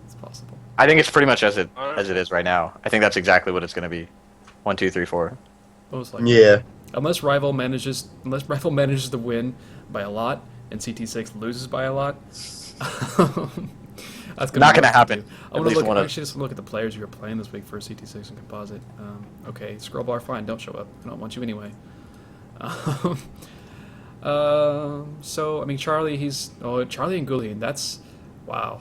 It's possible. I think it's pretty much as it is right now. I think that's exactly what it's going to be. 1, 2, 3, 4. Most likely. Yeah. Unless rival manages to win by a lot and CT6 loses by a lot. That's Not gonna happen. I want to look. Actually, just look at the players who are playing this week for CT6 and Composite. Okay, scroll bar, fine. Don't show up. I don't want you anyway. So I mean, Charlie and Guluheend. That's wow.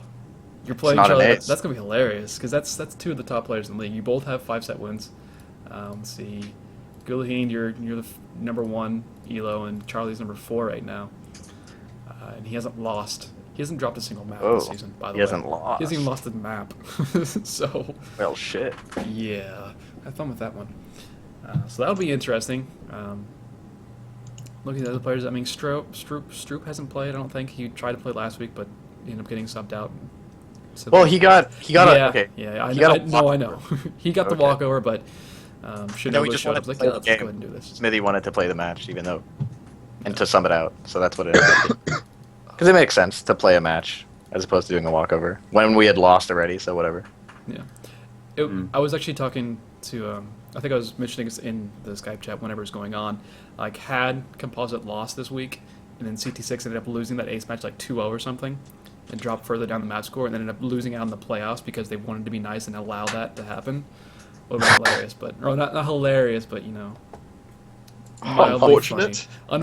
You're playing not an Charlie. ace. That's gonna be hilarious because that's two of the top players in the league. You both have 5-set wins. Let's see, Guluheend, you're the number 1 elo, and Charlie's number 4 right now. And he hasn't lost. He hasn't dropped a single map this season. By the way, He hasn't lost. He hasn't even lost a map. So Well, shit. yeah, have fun with that one. So that'll be interesting. Looking at the other players, I mean, Stroop hasn't played. I don't think he tried to play last week, but he ended up getting subbed out. So Well, he got yeah, a, okay. yeah. He got a I know. He got the Okay. walkover, but we Shinobu just showed up. wanted Like, to yeah, play let's the go game. ahead and do this. Smithy wanted to play the match, even though, and to sum it out. So that's what it is. Because it makes sense to play a match as opposed to doing a walkover when we had lost already. So whatever. I was actually talking to, I think I was mentioning this in the Skype chat whenever it was going on. Like, had Composite lost this week, and then CT6 ended up losing that ace match like 2-0 or something, and dropped further down the map score, and then ended up losing out in the playoffs because they wanted to be nice and allow that to happen. Would have been hilarious, but or not hilarious, but you know, mildly Unfortunate. funny.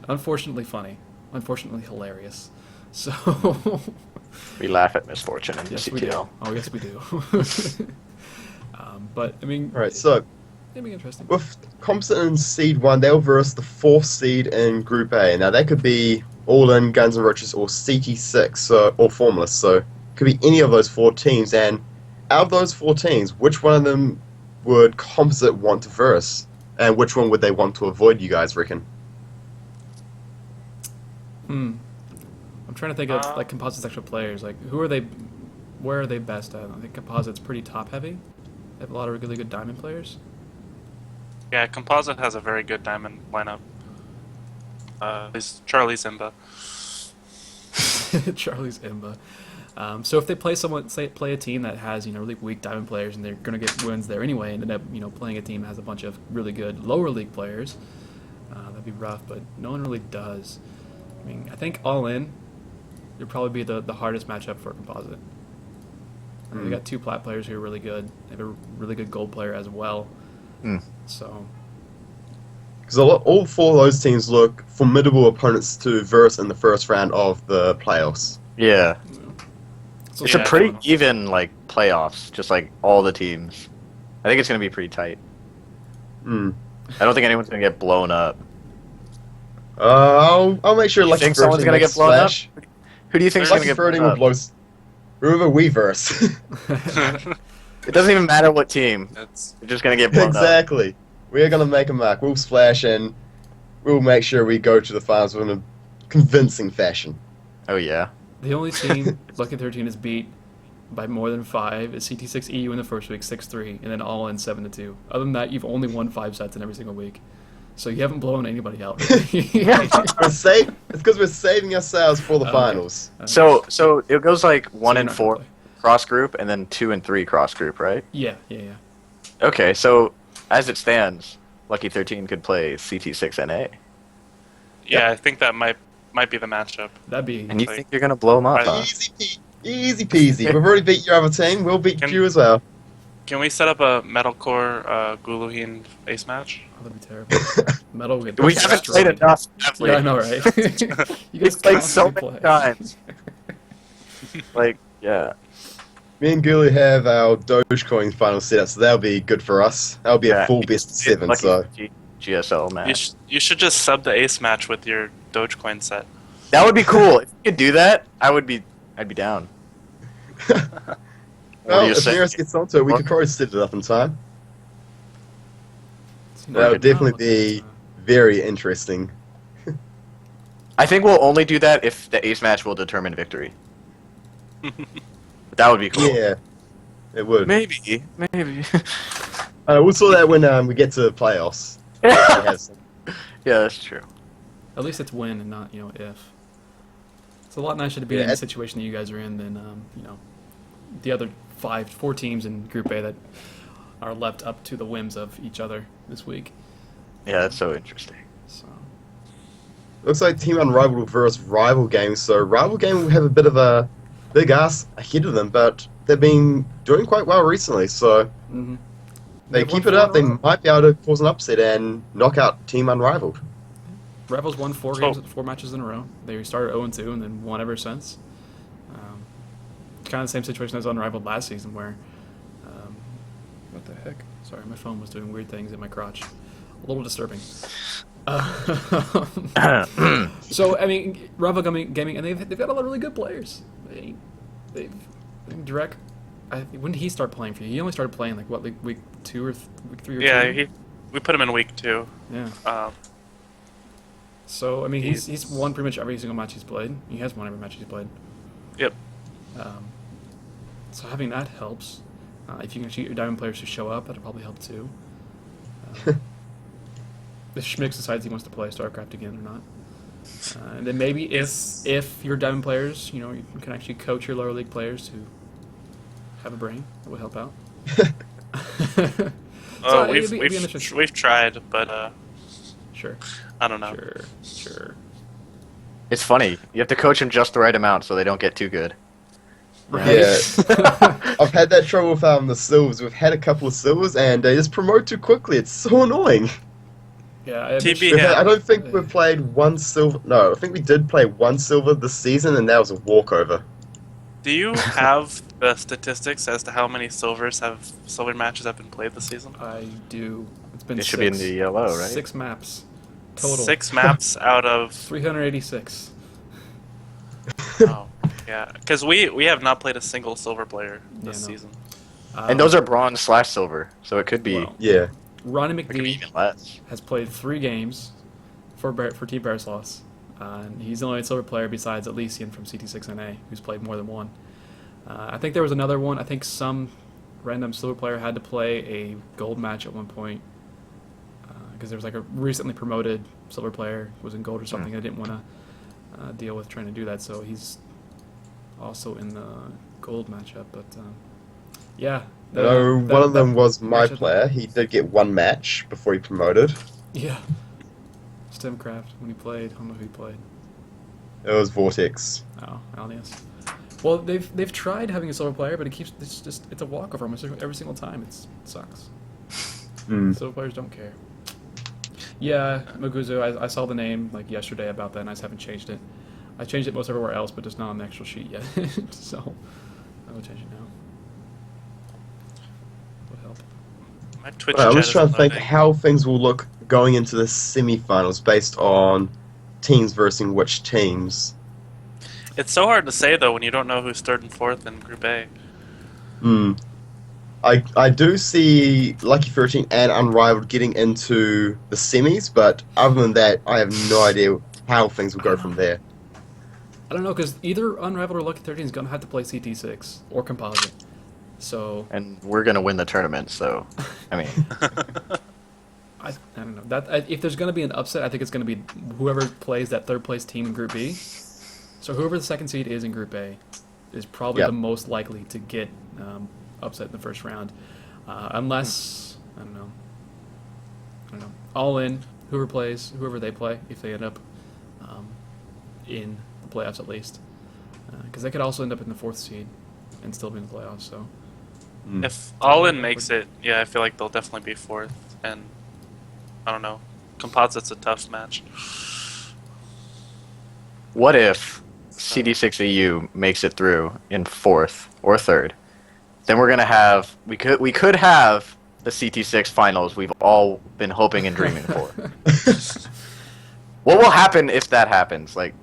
Unfortunately funny, unfortunately hilarious. So We laugh at misfortune in yes, CTL. we do. Oh, yes, we do. But I mean, Alright, so it'd be interesting. with Comsat in Seed 1, they'll verse the 4th seed in Group A. Now, that could be All In, Guns N' Roses, or CT6, or Formless. So, it could be any of those 4 teams. And out of those 4 teams, which one of them would Comsat want to verse? And which one would they want to avoid, you guys reckon? I'm trying to think of like Composite's actual players. Like, who are they? Where are they best at? I think Composite's pretty top heavy. They have a lot of really good diamond players. Yeah, Composite has a very good diamond lineup. Is Charlie's Imba. Charlie's Imba. So if they play play a team that has really weak diamond players and they're gonna get wins there anyway, and end up playing a team that has a bunch of really good lower league players, that'd be rough. But no one really does. I mean, I think all in, it'd probably be the hardest matchup for Composite. They got 2 plat players who are really good. They have a really good gold player as well. So Because all 4 of those teams look formidable opponents to verse in the first round of the playoffs. Yeah. so It's a pretty even like playoffs, just like all the teams. I think it's gonna be pretty tight. Hmm. I don't think anyone's gonna get blown up. I'll make sure You Lucky think someone's gonna get blown up? Who do you think's gonna Lucky get Birding blown will up? blow. Whoever we verse. It doesn't even matter what team. It's You're just gonna get blown up. Exactly. We're gonna make a mark. We'll splash and we'll make sure we go to the finals in a convincing fashion. Oh yeah. The only team Lucky 13 has beat by more than 5 is CT6 EU in the first week, 6-3, and then all in 7-2. Other than that, you've only won 5 sets in every single week. So you haven't blown anybody out. Really. It's because we're saving ourselves for the Okay. finals. So it goes like 1 you're and not 4 gonna play. cross group, and then 2 and 3 cross group, right? Yeah. Okay, so as it stands, Lucky 13 could play CT6 NA. yeah, I think that might be the matchup. That'd be. And you Like- think you're gonna blow them up, Right. huh? Easy peasy. We've already beat your other team. We'll beat you as well. Can we set up a metalcore Guluheend ace match? Oh, that'd be terrible. Metal would get We haven't played destroyed. enough, have we? Yeah, I know, right? You guys We've played so constantly many play. times. Like, yeah. Me and Gully have our Dogecoin final setup, so that'll be good for us. That'll be Yeah. a full best of 7, Lucky so 13. GSL match. You should just sub the ace match with your Dogecoin set. That would be cool. If you could do that, I'd be down. What do Well, you if say? Nearest gets onto it, we could probably set it up in time. See, That would now definitely looking at, be very interesting. I think we'll only do that if the ace match will determine victory. That would be cool. Yeah, it would. Maybe. We'll saw that when we get to the playoffs. Yeah, that's true. At least it's when and not if. It's a lot nicer to be Yeah, in the situation that you guys are in than the other four teams in Group A that are left up to the whims of each other this week. Yeah, that's so interesting. So Looks like Team Unrivaled versus Rival Game. So Rival Game will have a bit of a big ass ahead of them, but they've been doing quite well recently. So mhm. they They've keep won it up, they four in a row. might be able to cause an upset and knock out Team Unrivaled. Rivals won four matches in a row. They started 0-2 and then won ever since. Kind of the same situation as Unrivaled last season, where what the heck? Sorry, my phone was doing weird things in my crotch. A little disturbing. So I mean, Rival Gaming, and they've got a lot of really good players. They've Direct. When did he start playing for you? He only started playing like what, week 2 or week 3 or 2? Yeah, we put him in week 2. Yeah. So I mean, he's won pretty much every single match he's played. He has won every match he's played. Yep. So having that helps. If you can actually get your diamond players to show up, that'll probably help too. If Schmix decides he wants to play StarCraft again or not. And then maybe if your diamond players, you can actually coach your lower league players to have a brain, that would help out. So We've tried, but Sure. I don't know. Sure. It's funny. You have to coach them just the right amount so they don't get too good. Right. Yeah. I've had that trouble with the silvers. We've had a couple of silvers and they just promote too quickly. It's so annoying. Yeah. TB I don't think we've played one silver. No, I think we did play one silver this season, and that was a walkover. Do you have the statistics as to how many silver matches have been played this season? I do. It's been It should be in the yellow, right? 6 maps total. 6 maps out of 386. oh, yeah, because we have not played a single silver player this season. And those are bronze/silver, so it could be. Well, Yeah. Ronnie It could be McGee even less. has played 3 games for Team Bearsloss. And he's the only silver player besides Elysian from CT6NA who's played more than one. I think there was another one. I think some random silver player had to play a gold match at one point because there was like a recently promoted silver player who was in gold or something. I didn't want to deal with trying to do that, so he's also in the gold matchup. But yeah. One of them was my matchup- player. He did get one match before he promoted. Yeah. Stemcraft, when he played. I don't know who he played. It was Vortex. Oh, Alnius. Well, they've tried having a silver player, but it's a walkover almost every single time. It sucks. Silver players don't care. Yeah, Maguzu, I saw the name like yesterday about that, and I just haven't changed it. I changed it most everywhere else, but just not on the actual sheet yet. So I will change it now. Would help. My Twitch I'm chat just trying to isn't think loading. how things will look going into the semi-finals based on teams versus which teams. It's so hard to say though when you don't know who's 3rd and 4th in Group A. I do see Lucky 13 and Unrivaled getting into the semis, but other than that, I have no idea how things will go from there. I don't know, because either Unrivaled or Lucky 13 is going to have to play CT6 or Composite. So And we're gonna win the tournament, so I mean, I don't know. If there's going to be an upset, I think it's going to be whoever plays that 3rd place team in Group B. So whoever the 2nd seed is in Group A is probably the most likely to get upset in the first round, unless I don't know. All in, whoever they play, if they end up in the playoffs at least, because they could also end up in the 4th seed and still be in the playoffs. So If All In makes it, yeah, I feel like they'll definitely be 4th. And I don't know, Composite's a tough match. what if CD6EU makes it through in 4th or 3rd? Then we're gonna have we could have the CT6 finals we've all been hoping and dreaming for. What will happen if that happens? Like,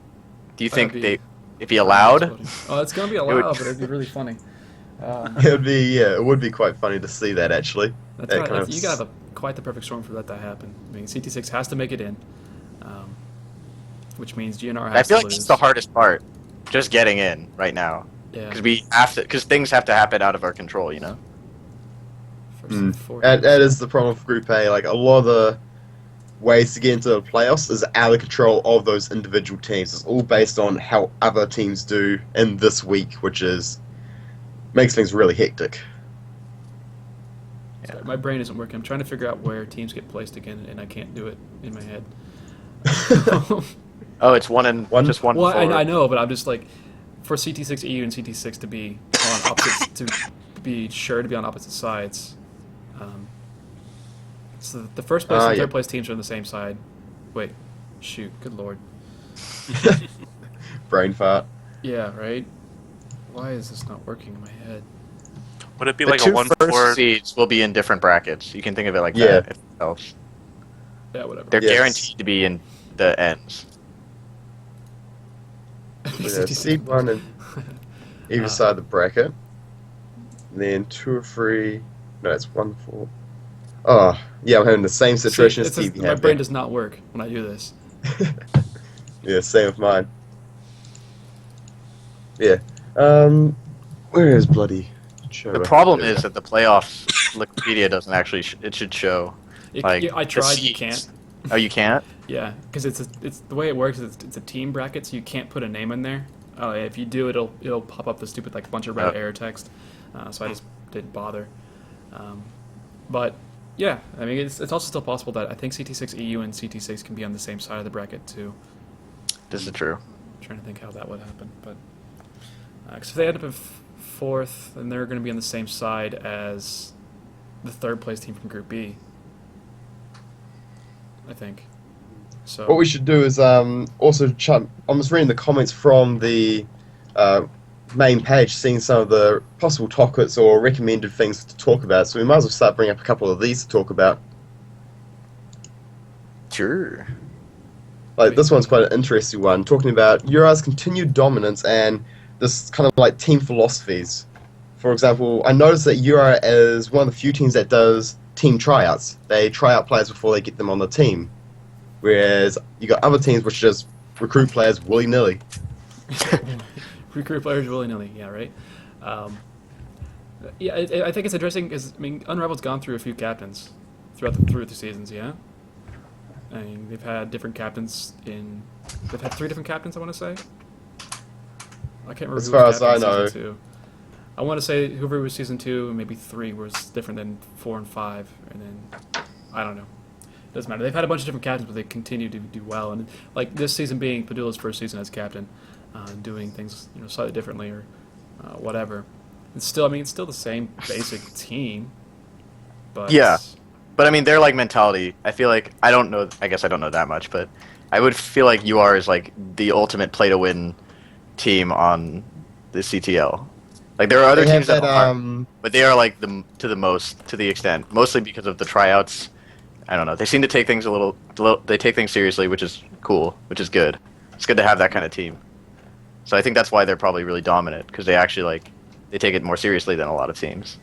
do you think it'd be allowed? Oh, it's gonna be would- allowed, but it'd be really funny. It would be quite funny to see that actually. That's That right. kind of You gotta have quite the perfect storm for that to happen. I mean, CT6 has to make it in, which means GNR I has feel to like lose. it's the hardest part, just getting in right now, Yeah. because things have to happen out of our control, you know. First and fourth. That is the problem with Group A. Like a lot of the ways to get into the playoffs is out of control of those individual teams. It's all based on how other teams do in this week, which is makes things really hectic. Sorry, my brain isn't working. I'm trying to figure out where teams get placed again, and I can't do it in my head. Oh, it's just one. Well, forward. I know, but I'm just like, for CT6 EU and CT6 to be on opposite, to be sure to be on opposite sides. So the first place and third place teams are on the same side. Wait, shoot, good lord. Brain fart. Yeah, right. Why is this not working in my head? Would it be The like a two 1-4? first seeds will be in different brackets. You can think of it like Yeah. that. If it helps. Yeah, whatever. They're Yes. guaranteed to be in the ends. Yeah, seed one and either side of the bracket. And then 2 or 3. No, it's 1, 4. Oh, yeah, I'm having the same situation as TV. My brain does not work when I do this. Yeah, same with mine. Yeah. Where is bloody show? The problem is that the playoffs Wikipedia doesn't actually. It should show. Like, I the tried. You seeds. can't. Oh, you can't. Yeah, because it's the way it works. It's a team bracket, so you can't put a name in there. If you do, it'll pop up the stupid like bunch of red error text. So I just didn't bother. But yeah, I mean it's also still possible that I think CT6 EU and CT6 can be on the same side of the bracket too. This is true. I'm trying to think how that would happen, but because if they end up in fourth, then they're going to be on the same side as the third place team from Group B. I think. So What we should do is also I'm just reading the comments from the main page, seeing some of the possible topics or recommended things to talk about. So we might as well start bringing up a couple of these to talk about. Sure. Like this one's quite an interesting one, talking about Uri's continued dominance and this kind of like team philosophies. For example, I noticed that Uri is one of the few teams that does team tryouts. They try out players before they get them on the team. Whereas you got other teams which just recruit players willy-nilly. recruit players willy-nilly, yeah, right. Yeah, I think it's interesting because I mean, Unraveled's gone through a few captains through the seasons, yeah. I mean, they've had different captains in. They've had 3 different captains, I want to say. I can't remember. As who far was as I captain in know. season 2. I want to say whoever was season 2 and maybe 3 was different than 4 and 5, and then I don't know. Doesn't matter. They've had a bunch of different captains, but they continue to do well. And like this season being Padula's first season as captain, doing things slightly differently or whatever. It's still, I mean, it's still the same basic team. But Yeah. But I mean, their like mentality. I feel like I don't know. I guess I don't know that much, but I would feel like UR is like the ultimate play to win team on the CTL. Like there are other They have teams that that, are, but they are like to the extent, mostly because of the tryouts. I don't know. They seem to take things they take things seriously, which is cool, which is good. It's good to have that kind of team. So I think that's why they're probably really dominant, because they actually they take it more seriously than a lot of teams.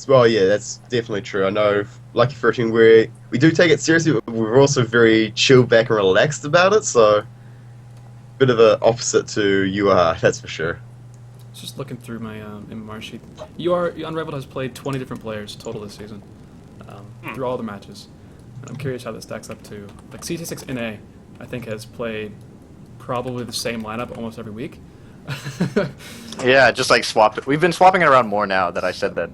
Well, yeah, that's definitely true. I know, Lucky 13, we do take it seriously, but we're also very chilled back and relaxed about it, so bit of an opposite to you are, that's for sure. Just looking through my MMR sheet. Unraveled has played 20 different players total this season, through all the matches. And I'm curious how that stacks up to like CT6 NA. I think has played probably the same lineup almost every week. Yeah, just like swapped. We've been swapping it around more now that I said that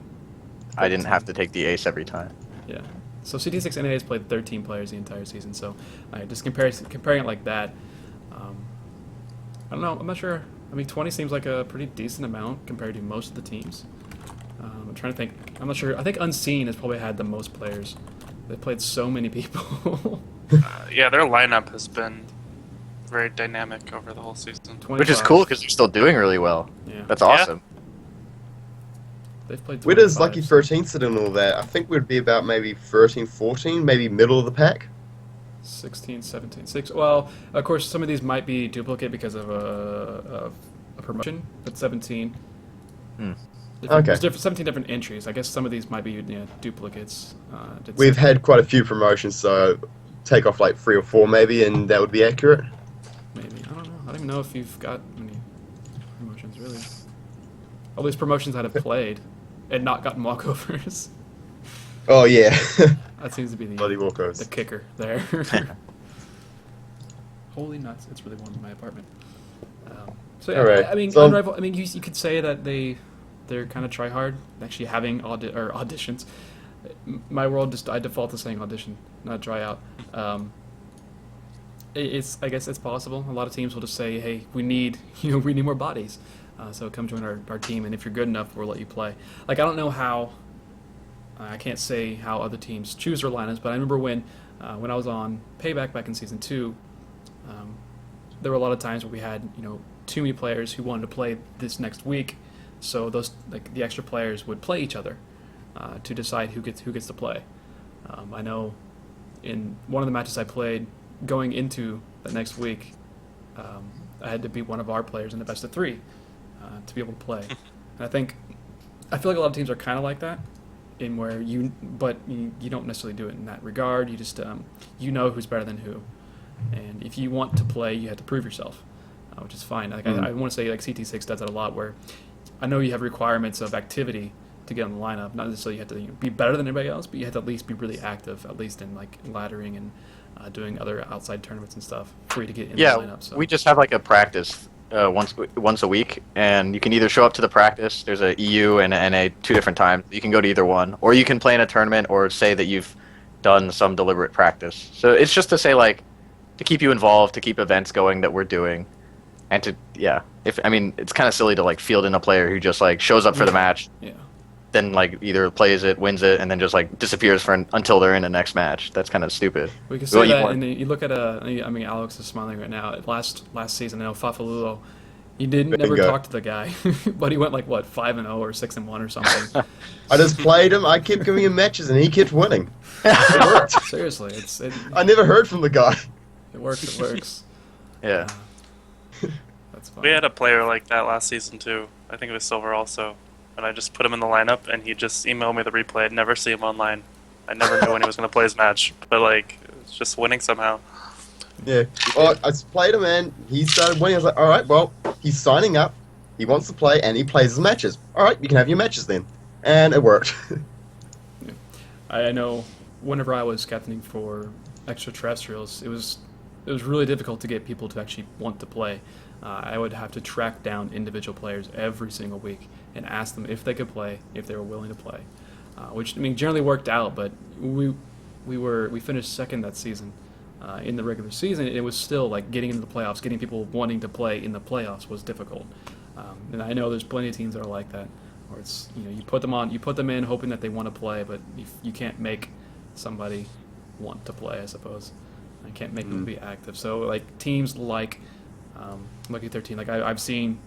I didn't have to take the ace every time. Yeah. So CT6 NA has played 13 players the entire season. So just comparing it like that, I don't know. I'm not sure. I mean, 20 seems like a pretty decent amount compared to most of the teams. I'm trying to think. I'm not sure. I think Unseen has probably had the most players. They played so many people. Yeah, their lineup has been very dynamic over the whole season. Which is 25. cool because they're still doing really well. Yeah. That's awesome. They've played Where does 25, Lucky so 13 sit in all that? I think we'd be about maybe 13, 14, maybe middle of the pack. 16, 17, 6. Well, of course, some of these might be duplicate because of a promotion, but 17. Hmm. Okay. There's 17 different entries. I guess some of these might be duplicates. We've had quite a few promotions, so take off like 3 or 4 maybe, and that would be accurate. Maybe. I don't know. I don't even know if you've got many promotions, really. All these promotions that have played and not gotten walkovers. Oh yeah, That seems to be bloody the walkovers. kicker there. Holy nuts! It's really warm in my apartment. So yeah, Alright, I mean, so- Unrivaled. I mean, you could say that they're kind of try hard, actually having auditions. My world just I default to saying audition, not try out. It's I guess it's possible. A lot of teams will just say, hey, we need we need more bodies, so come join our team, and if you're good enough, we'll let you play. Like I don't know how. I can't say how other teams choose their lineups, but I remember when I was on Payback back in season 2, there were a lot of times where we had too many players who wanted to play this next week, so those the extra players would play each other to decide who gets to play. I know in one of the matches I played going into the next week, I had to beat one of our players in the best of 3 to be able to play. And I feel like a lot of teams are kind of like that, in where you don't necessarily do it in that regard. You just you know who's better than who, and if you want to play, you have to prove yourself, which is fine. Like I want to say like CT6 does that a lot, where I know you have requirements of activity to get on the lineup. Not necessarily you have to be better than everybody else, but you have to at least be really active, at least in like laddering and doing other outside tournaments and stuff for you to get in the lineup. So we just have like a practice once a week, and you can either show up to the practice. There's a EU and an NA 2 different times. You can go to either one, or you can play in a tournament, or say that you've done some deliberate practice. So it's just to say like to keep you involved, to keep events going that we're doing, and to it's kind of silly to like field in a player who just like shows up for the match, yeah. then like either plays it, wins it, and then just like disappears until they're in the next match. That's kind of stupid. We can say that, and you look at I mean, Alex is smiling right now. Last season, I know Fafalulo, he never Bingo. talk to the guy, but he went like what 5-0 or 6-1 or something. I just played him. I kept giving him matches, and he kept winning. It worked. Seriously, I never heard from the guy. it works. It works. Yeah. That's fine. We had a player like that last season too. I think it was Silver also. And I just put him in the lineup, and he just emailed me the replay. I'd never see him online. I never knew when he was going to play his match. But like, it's just winning somehow. Yeah. Well, I played him, and he started winning. I was like, all right, well, he's signing up. He wants to play, and he plays his matches. All right, you can have your matches then. And it worked. I know whenever I was captaining for extraterrestrials, it was really difficult to get people to actually want to play. I would have to track down individual players every single week and ask them if they could play, if they were willing to play, which I mean generally worked out. But we finished second that season in the regular season. It was still like getting into the playoffs, getting people wanting to play in the playoffs was difficult. And I know there's plenty of teams that are like that, where it's you put them in hoping that they want to play, but you can't make somebody want to play, I suppose. I can't make them be active. So like teams like Lucky 13, like I've seen,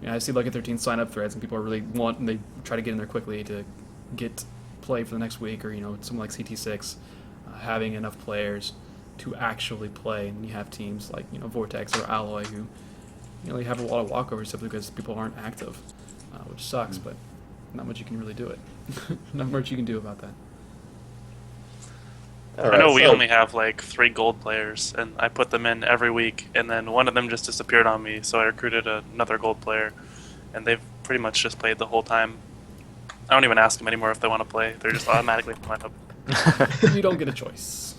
I see Lucky 13 sign up threads, and people are really and they try to get in there quickly to get play for the next week, or someone like CT6 having enough players to actually play. And you have teams like Vortex or Alloy who they have a lot of walkovers simply because people aren't active, which sucks, but not much you can really do it. Not much you can do about that. All I know right, we so- only have like 3 gold players, and I put them in every week, and then one of them just disappeared on me, so I recruited another gold player, and they've pretty much just played the whole time. I don't even ask them anymore if they want to play; they're just automatically in the lineup. You don't get a choice.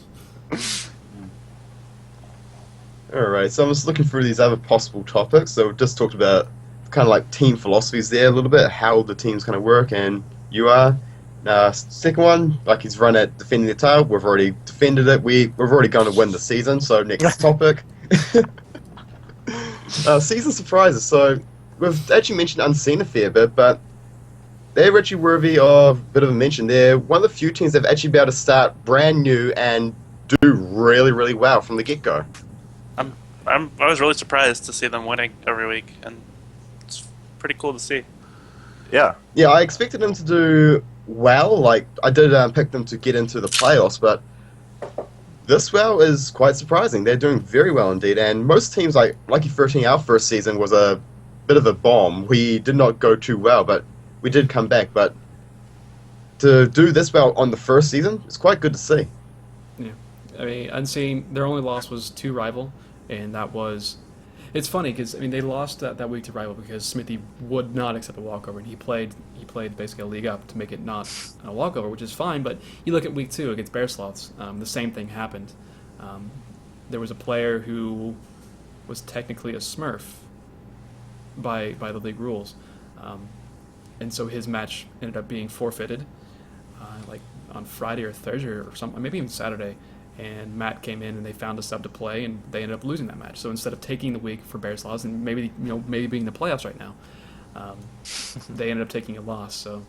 Alright, so I'm just looking through these other possible topics. So we've just talked about kind of like team philosophies there a little bit, how the teams kind of work, and you are. Second one, like he's run at defending the tail. We've already defended it. We're already going to win the season. So next topic. Season surprises. So we've actually mentioned Unseen a fair bit, but they're actually worthy of a bit of a mention. They're one of the few teams that have actually been able to start brand new and do really, really well from the get-go. I was really surprised to see them winning every week, and it's pretty cool to see. Yeah. Yeah, I expected them to do well. Like, I did pick them to get into the playoffs, but this well is quite surprising. They're doing very well indeed, and most teams, like Lucky 13, our first season was a bit of a bomb. We did not go too well, but we did come back. But to do this well on the first season, it's quite good to see. Yeah, I mean, Unseen. Their only loss was to Rival, and that was. It's funny because I mean they lost that week to Rival because Smithy would not accept a walkover, and he played basically a league up to make it not a walkover, which is fine. But you look at week 2 against Bear Sloths, the same thing happened. There was a player who was technically a Smurf by the league rules, and so his match ended up being forfeited, like on Friday or Thursday or something, maybe even Saturday. And Matt came in and they found a sub to play, and they ended up losing that match. So instead of taking the week for Bears loss and maybe being the playoffs right now, they ended up taking a loss. So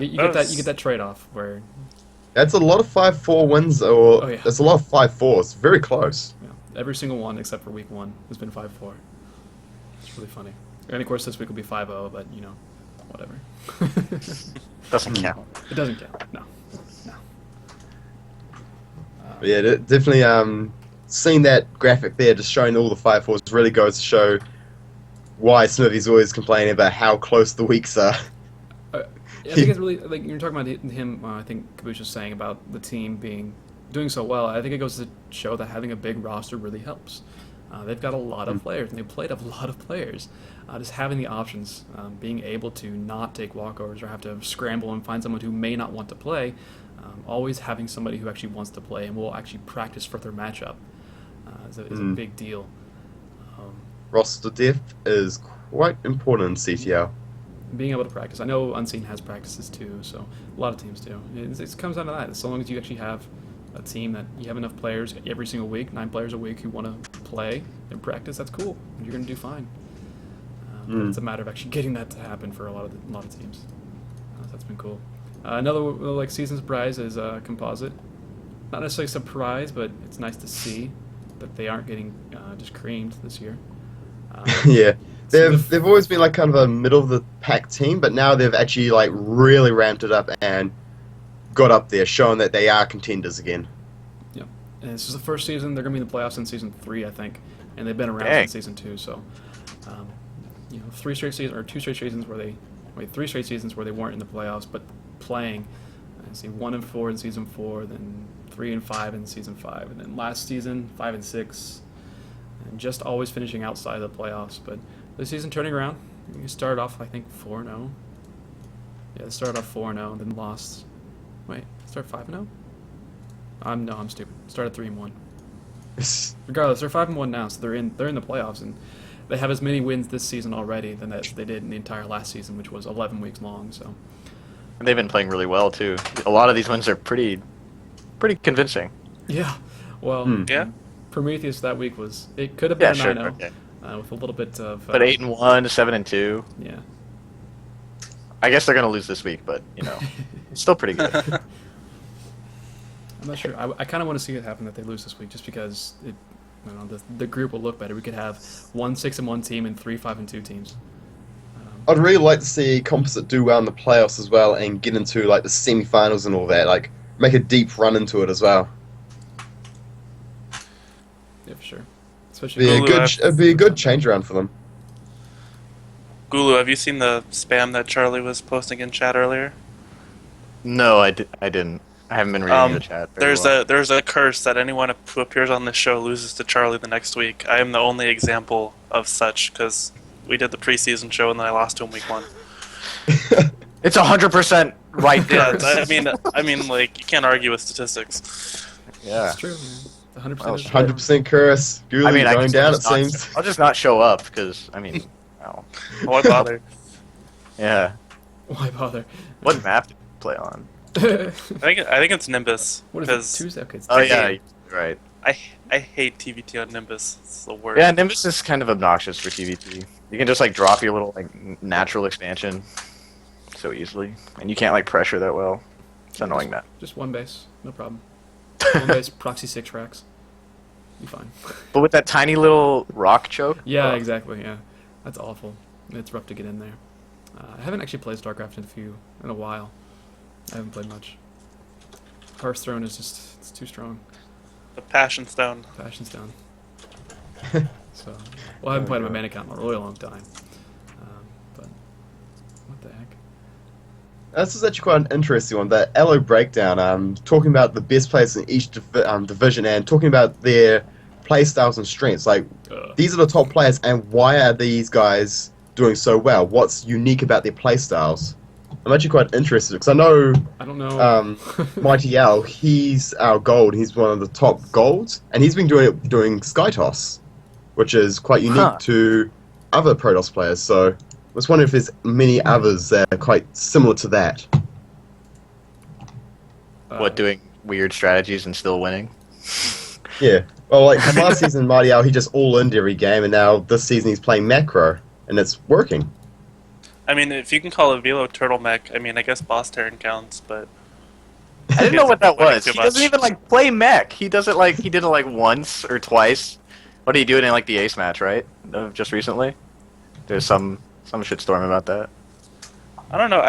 you get that trade off where That's a lot of 5-4 wins, or Oh, yeah. that's a lot of 5-4s. Very close. every single one except for week 1 has been 5-4. It's really funny. And of course this week will be 5-0, but whatever. Doesn't count. It doesn't count. No. But yeah, definitely seeing that graphic there, just showing all the 5-4s, really goes to show why Smithy's always complaining about how close the weeks are. I think it's really like you're talking about him. I think Caboose was saying about the team doing so well. I think it goes to show that having a big roster really helps. They've got a lot of players, and they played a lot of players. Just having the options, being able to not take walkovers or have to scramble and find someone who may not want to play, always having somebody who actually wants to play and will actually practice for their matchup is a big deal. Roster depth is quite important in CTL. Being able to practice. I know Unseen has practices too, so a lot of teams do. It comes down to that. So long as you actually have a team that you have enough players every single week, 9 players a week who want to play and practice, that's cool. You're going to do fine. But it's a matter of actually getting that to happen for a lot of teams. So that's been cool. Another season surprise is Composite. Not necessarily a surprise, but it's nice to see that they aren't getting just creamed this year. Yeah. They've always been like kind of a middle of the pack team, but now they've actually like really ramped it up and got up there, showing that they are contenders again. Yeah, and this is the first season. They're going to be in the playoffs in season 3, I think, and they've been around since season 2. So, 3 straight seasons or 2 straight seasons where 3 straight seasons where they weren't in the playoffs, but playing. I see 1-4 in season 4, then 3-5 in season 5, and then last season 5-6, and just always finishing outside of the playoffs. But this season turning around. You started off, I think, 4-0. Yeah, they started off 4-0 and then lost. Wait, start 5-0? I'm stupid. Started 3-1. Regardless, they're 5-1 now, so they're in the playoffs, and they have as many wins this season already than that they did in the entire last season, which was 11 weeks long. So And they've been playing really well too. A lot of these wins are pretty convincing. yeah, well, Yeah. Prometheus that week it could have been a 9-0 Okay. with a little bit of But 8-1, 7-2. yeah. I guess they're gonna lose this week, but it's still pretty good. I'm not sure. I kind of want to see it happen that they lose this week, just because the group will look better. We could have 1 6-1 team and 3 5-2 teams. I'd really like to see Composite do well in the playoffs as well and get into like the semi-finals and all that. Like make a deep run into it as well. Yeah, for sure. Especially It'd be a good change around for them. Gulu, have you seen the spam that Charlie was posting in chat earlier? No, I didn't. I haven't been reading the chat. There's a curse that anyone who appears on this show loses to Charlie the next week. I am the only example of such because we did the preseason show and then I lost to him week 1. It's 100% right. Yeah, curse. I mean, like you can't argue with statistics. Yeah. It's true, man. 100%. Oh, is 100% curse. Gulu going down, it seems. I'll just not show up because no. Why bother? Yeah. Why bother? What map did you play on? I think it's Nimbus. What is it? Because Tuesday? Okay, it's Oh Tuesday. yeah, right. I hate TVT on Nimbus. It's the worst. Yeah, Nimbus is kind of obnoxious for TVT. You can just like drop your little like natural expansion so easily, and you can't like pressure that well. It's annoying that. Just 1 base, no problem. 1 base, proxy 6 tracks. Be fine. But with that tiny little rock choke. Yeah, exactly. Yeah, that's awful. It's rough to get in there. I haven't actually played StarCraft in a while. I haven't played much. Hearthstone is just it's too strong. The Passion Stone. Passion's down. So, well, I haven't played on my main account in a really long time. But what the heck? This is actually quite an interesting one. The Elo breakdown, talking about the best players in each division and talking about their playstyles and strengths. Like, these are the top players, and why are these guys doing so well? What's unique about their playstyles? I'm actually quite interested because I don't know. Mighty Al, he's our gold. He's one of the top golds, and he's been doing Skytoss, which is quite unique to other Protoss players. So I was wondering if there's many others that are quite similar to that. What, doing weird strategies and still winning? Yeah. Well, like last season, Mighty Al, he just all-in every game, and now this season he's playing macro, and it's working. I mean, if you can call a Velo turtlemech, I mean, I guess Boss Terran counts, but I didn't know what that was. Too He doesn't much. even like play mech. He does it like he did it like once or twice. What did he do it in like the Ace match, right? Just recently. There's some shitstorm about that. I don't know.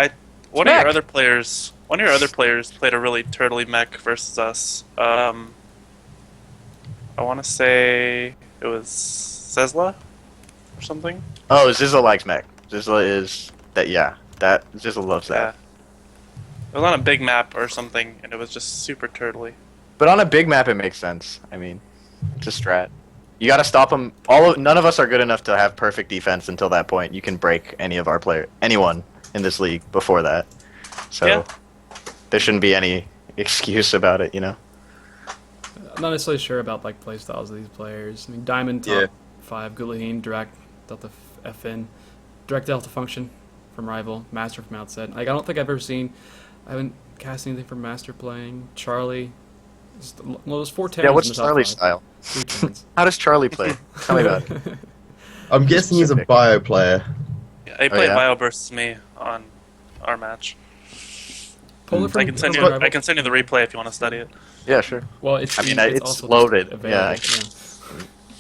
One Mech. of your other players played a really turtly mech versus us. I want to say it was Sezla or something. Oh, Zizzle likes mech. Zizzle is that that Zizzle loves Yeah. that. It was on a big map or something, and it was just super turtly. But on a big map, it makes sense. I mean, it's a strat. You gotta stop them. None of us are good enough to have perfect defense until that point. You can break anyone in this league before that. So Yeah. there shouldn't be any excuse about it, you know. I'm not necessarily sure about like playstyles of these players. I mean, Diamond top Yeah. 5, Guluheend, direct Delta FN, direct Delta function from Rival, Master from Outset. Like I don't think I've ever seen. I haven't cast anything from Master playing. Charlie. Well, there's 4 Terrans Yeah, in what's the top Charlie's 5. style? 3 Terrans. How does Charlie play? Tell me about it. I'm guessing he's a Specific. bio player. Yeah, he played yeah? Bio versus me on our match. Polar from, I can send from you. Rival? I can send you the replay if you want to study it. Yeah, sure. Well, it's. I mean, it's it's also loaded, available, yeah. yeah.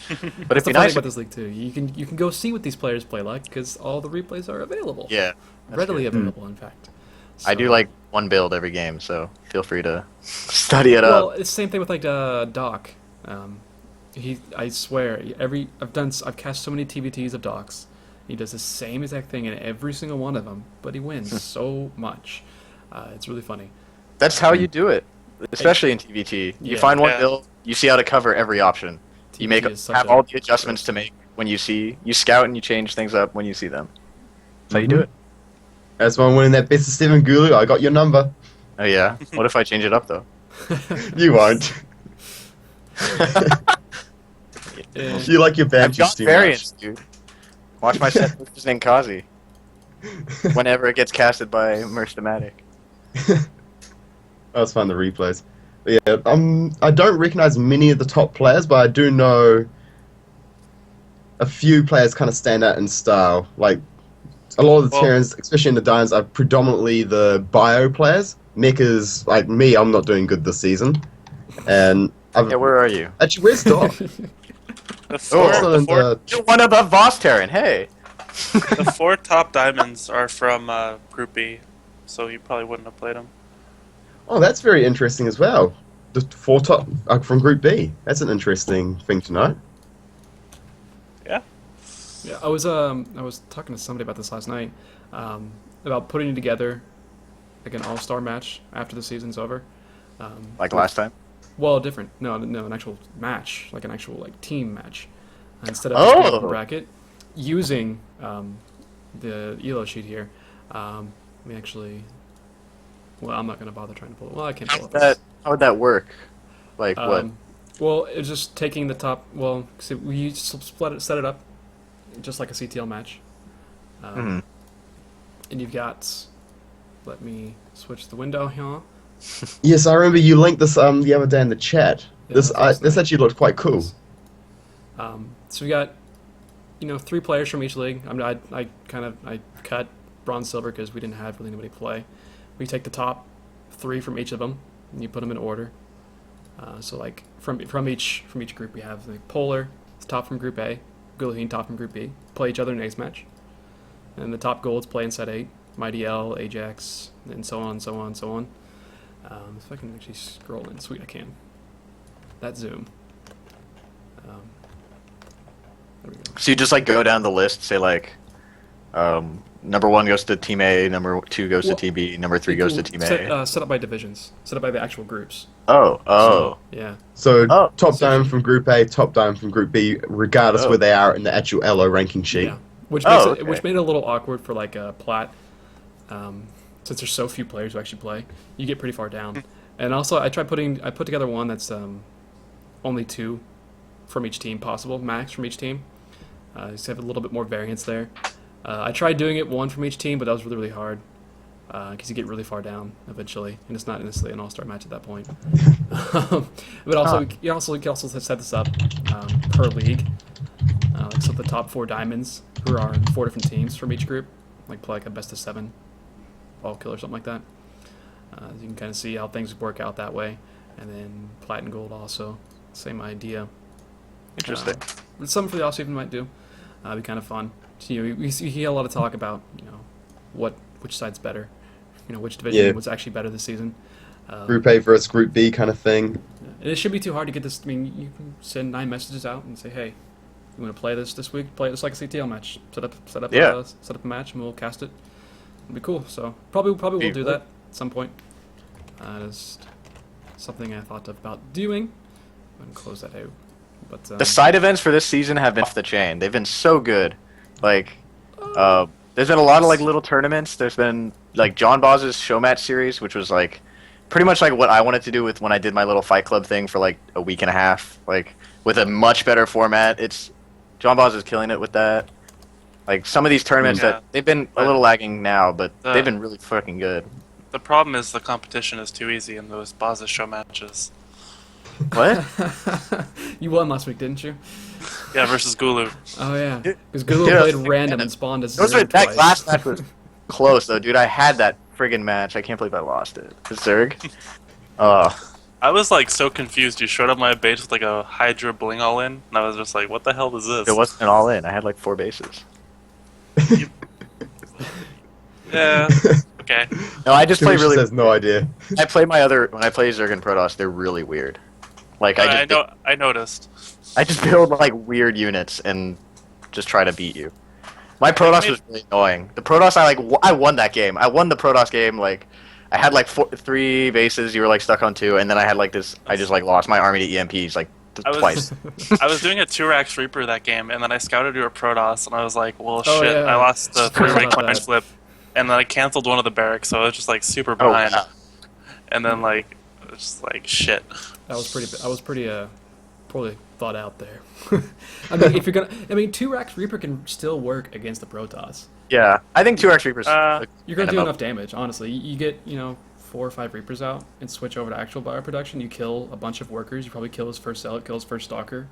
But That's it'd the be funny nice. about this league too. You can go see what these players play like because all the replays are available. Yeah, that's readily good. available, in fact. I do So- like one build every game, so feel free to study it Well, up. it's the same thing with like Doc. I swear, I've cast so many TBTs of Docs. He does the same exact thing in every single one of them, but he wins so much. It's really funny. That's how you do it, especially in TVT. You Yeah. find one Yeah. build, you see how to cover every option. You TBT is such have a- all the adjustments to make when you scout and you change things up when you see them. That's how you do it. As one winning that best of 7 Gulu, I got your number. Oh yeah. What if I change it up though? You won't. Yeah. You like your I've bandages got too variants, dude. Watch my set with Zenkazi much. whenever it gets casted by Merstomatic. That was fun, the replays. But yeah, I don't recognize many of the top players, but I do know a few players kind of stand out in style. Like, a lot of the Well- Terrans, especially in the Diamonds, are predominantly the bio players. Mechas, like me, I'm not doing good this season. And I've, Yeah, where are you? actually, where's Doc? The four, Also the in four, the- You're one above Voss Terran, hey! the 4 top diamonds are from Group B, so you probably wouldn't have played them. Oh, that's very interesting as well. The 4 top from Group B. That's an interesting thing to know. Yeah. Yeah, I was talking to somebody about this last night, about putting together like an all-star match after the season's over. Like last time? Well, different. No, an actual match, like an actual like team match, instead of Oh! just being a bracket, using the ELO sheet here. Let me actually. Well, I'm not gonna bother trying to pull it. Well, I can't pull it. How would that work? Like what? Well, it's just taking the top. Well, see, we set it up just like a CTL match, Mhm. and you've got. Let me switch the window here. Yes, I remember you linked this the other day in the chat. Yeah, This that's last this night. actually looked quite cool. So we got, 3 players from each league. I mean, I cut bronze, silver because we didn't have really anybody play. We take the top 3 from each of them, and you put them in order. So like from each group, we have like Polar, it's top from Group A, Guluheend top from Group B. Play each other in an ace match. And the top golds play in set 8. Mighty L, Ajax, and so on, so on, so on. If I can actually scroll in. Sweet, I can. That zoom. There we go. So you just like go down the list, say like, number 1 goes to Team A, number 2 goes to Team B, number 3 goes to Team A. Set up by divisions. Set up by the actual groups. Oh. Yeah. So Oh. top down from Group A, top down from Group B, regardless Oh. where they are in the actual LO ranking sheet. Yeah. Which makes Oh, it, okay. which made it a little awkward for like Plat. Since there's so few players who actually play, you get pretty far down. And also, I put together one that's only 2 from each team possible, max from each team. Just have a little bit more variance there. I tried doing it 1 from each team, but that was really, really hard because you get really far down eventually, and it's not necessarily an all-star match at that point. But also, you can also set this up per league. Like so the top 4 diamonds who are on 4 different teams from each group, like play like a best of 7 ball kill or something like that. You can kind of see how things work out that way. And then plat and gold also, same idea. Interesting. Something for the off-season might do. Be kind of fun. So, we hear a lot of talk about which side's better, which division was actually better this season. Group A versus Group B kind of thing. And it should be too hard to get this. I mean, you can send 9 messages out and say, hey, you want to play this week? Play it just like a CTL match. Set up a match and we'll cast it. It'll be cool. So probably we'll do that at some point. Just something I thought about doing. I'm gonna close that out. But The side events for this season have been off the chain. They've been so good. Like, there's been a lot of like little tournaments. There's been like John Boz's show match series, which was like pretty much like what I wanted to do with when I did my little Fight Club thing for like a week and a half. Like with a much better format. John Boz is killing it with that. Like some of these tournaments that they've been a little lagging now, but they've been really fucking good. The problem is the competition is too easy in those Baza show matches. What? You won last week, didn't you? Yeah, versus Gulu. Oh yeah, because Gulu Dude, played random and spawned as Zerg That twice. last match was close though, dude. I had that friggin' match. I can't believe I lost it. The Zerg. I was like so confused. You showed up my base with like a Hydra bling all in, and I was just like, "What the hell is this?" It wasn't an all in. I had like 4 bases. Yeah. Okay. No, I just play Commission really. has no idea. When I play Zerg and Protoss, they're really weird. Like I noticed. I just build like weird units and just try to beat you. My Protoss was really annoying. The Protoss, I won that game. I won the Protoss game. Like, I had like 3 bases. You were like stuck on 2, and then I had like this. I just like lost my army to EMPs like twice. I was doing a 2-Rax Reaper that game, and then I scouted to a Protoss, and I was like, "Well, Oh, shit!" yeah. I lost the Forgot 3-ray about coin that. flip, and then I canceled one of the barracks, so I was just like super Oh, behind. wow. And then like, it was just like shit. I was pretty poorly thought out there. I mean, 2-Rax Reaper can still work against the Protoss. Yeah, I think 2X Reapers. You're gonna do enough damage, honestly. You get 4 or 5 Reapers out and switch over to actual bio production. You kill a bunch of workers. You probably kill his first zealot, kill his first stalker.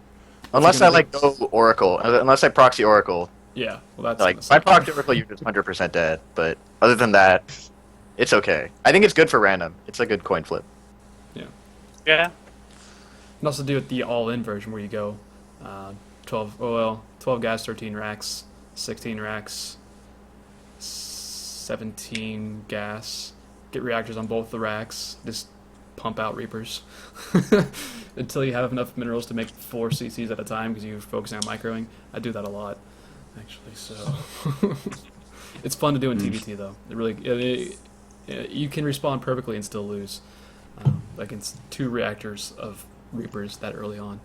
Unless I like go Oracle, unless I proxy Oracle. Yeah, well that's Like if I proxy Oracle, you're just 100% dead. But other than that, it's okay. I think it's good for random. It's a good coin flip. Yeah. You can also do it the all-in version where you go 12 gas, 13 racks, 16 racks, 17 gas. Get reactors on both the racks. Just pump out Reapers until you have enough minerals to make 4 CCs at a time because you're focusing on microing. I do that a lot, actually. So it's fun to do in TVT though. You can respawn perfectly and still lose against 2 reactors of Reapers that early on.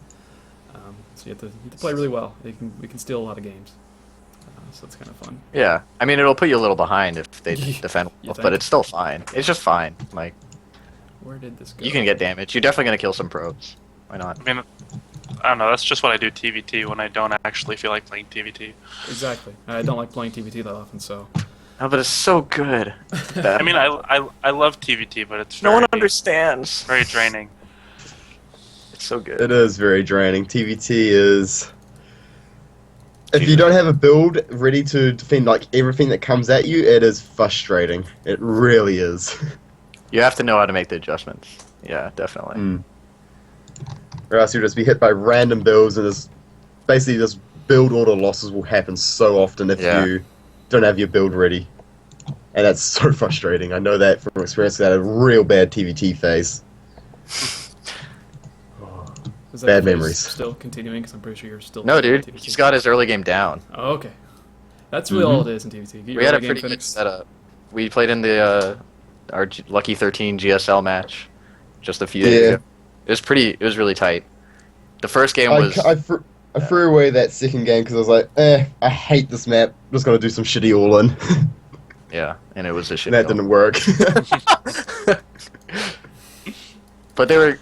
So you have to play really well. We can steal a lot of games. So it's kind of fun. Yeah, I mean it'll put you a little behind if they defend, You well, think? but it's still fine. It's just fine. Like Where did this go? you can get damage. You're definitely gonna kill some probes. Why not? I mean, I don't know. That's just what I do TVT when I don't actually feel like playing TVT. Exactly. I don't like playing TVT that often, so. No, but it's so good. I mean, I love TVT, but it's no very, one understands. very draining. It's so good. It is very draining. TVT is... If you don't have a build ready to defend like everything that comes at you, it is frustrating. It really is. You have to know how to make the adjustments. Yeah, definitely. Or else you'll just be hit by random builds and basically this build order losses will happen so often if Yeah. you don't have your build ready. And that's so frustrating. I know that from experience. I had a real bad TVT phase. Is that Bad phase memories. still continuing? Because I'm pretty sure you're still. No, playing dude, TVT. he's got his early game down. Oh, okay. That's really all it is in TVT. Get your We had a early game pretty good fixed. setup. We played in the our Lucky 13 GSL match just a few days ago. It was really tight. The first game was. I threw away that second game because I was like, I hate this map. I'm just gonna do some shitty all in. Yeah, and it was a shit. And that didn't work. But it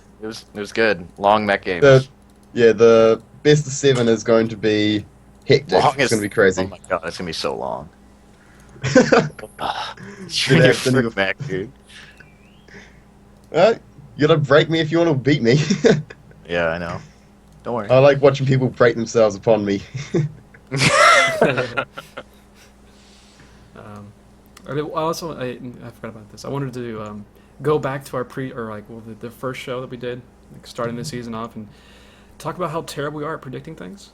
was good. Long mech games. The best of 7 is going to be hectic. It's going to be crazy. Oh my god, it's gonna be so long. You're Your gonna frick mech, dude. You gotta break me if you want to beat me. Yeah, I know. Don't worry. I like watching people break themselves upon me. I forgot about this. I wanted to go back to our the first show that we did, like starting the season off, and talk about how terrible we are at predicting things.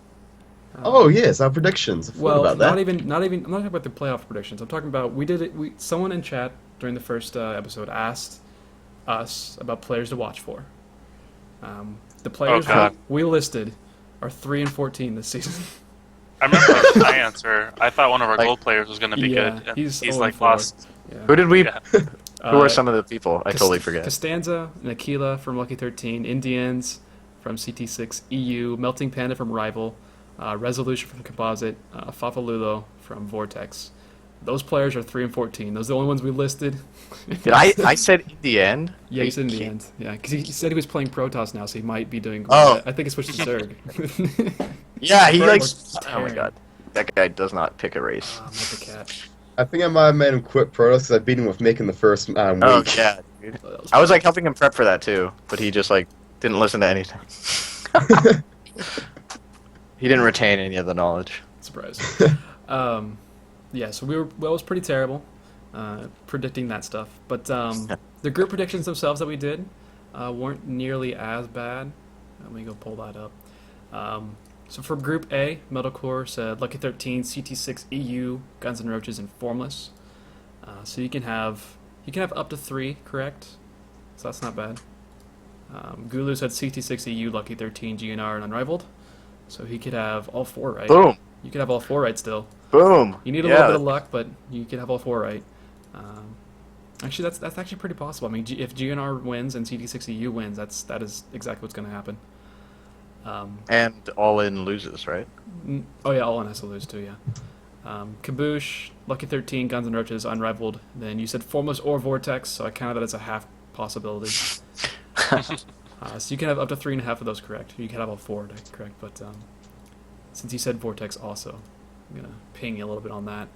Oh yes, our predictions. I forgot about that. not even. I'm not talking about the playoff predictions. I'm talking about someone in chat during the first episode asked us about players to watch for. The players we listed are 3-14 this season. I remember my answer. I thought one of our gold players was going to be good. And he's like 0-4. lost. Yeah. Who did we? Yeah. Who are some of the people? I totally forget. Costanza and Aquila from Lucky 13, Indians from CT6 EU, Melting Panda from Rival, Resolution from Composite, Fafalulo from Vortex. Those players are 3-14. Those are the only ones we listed. Did I said in the end? Yeah, he said in the end. Yeah, because he said he was playing Protoss now, so he might be doing. Oh. I think he switched to Zerg. Yeah, he First. likes. Oh my god, that guy does not pick a race. Not the cat. I think I might have made him quit Protoss because I beat him with mech in the first week. Oh yeah, dude. I was like helping him prep for that too, but he just like didn't listen to anything. He didn't retain any of the knowledge. Surprise. Yeah, so that was pretty terrible, predicting that stuff. But the group predictions themselves that we did weren't nearly as bad. Let me go pull that up. So for Group A, Metalcore said Lucky 13, CT6 EU, Guns N' Roaches, and Formless. So you can have up to 3 correct. So that's not bad. Gulu said CT6 EU, Lucky 13, GNR, and Unrivaled. So he could have all 4 right. Boom. You could have all 4 right still. Boom. You need a little bit of luck, but you could have all 4 right. Actually, that's actually pretty possible. I mean, if GNR wins and CT6EU wins, that is exactly what's going to happen. And all in loses, right? Oh yeah, all in has to lose too. Yeah. Kaboosh, Lucky 13, Guns N' Roaches, Unrivaled. Then you said Formless or Vortex, so I counted that as a half possibility. So you can have up to 3.5 of those correct. You can have all 4 correct, but since you said Vortex also, I'm gonna ping you a little bit on that.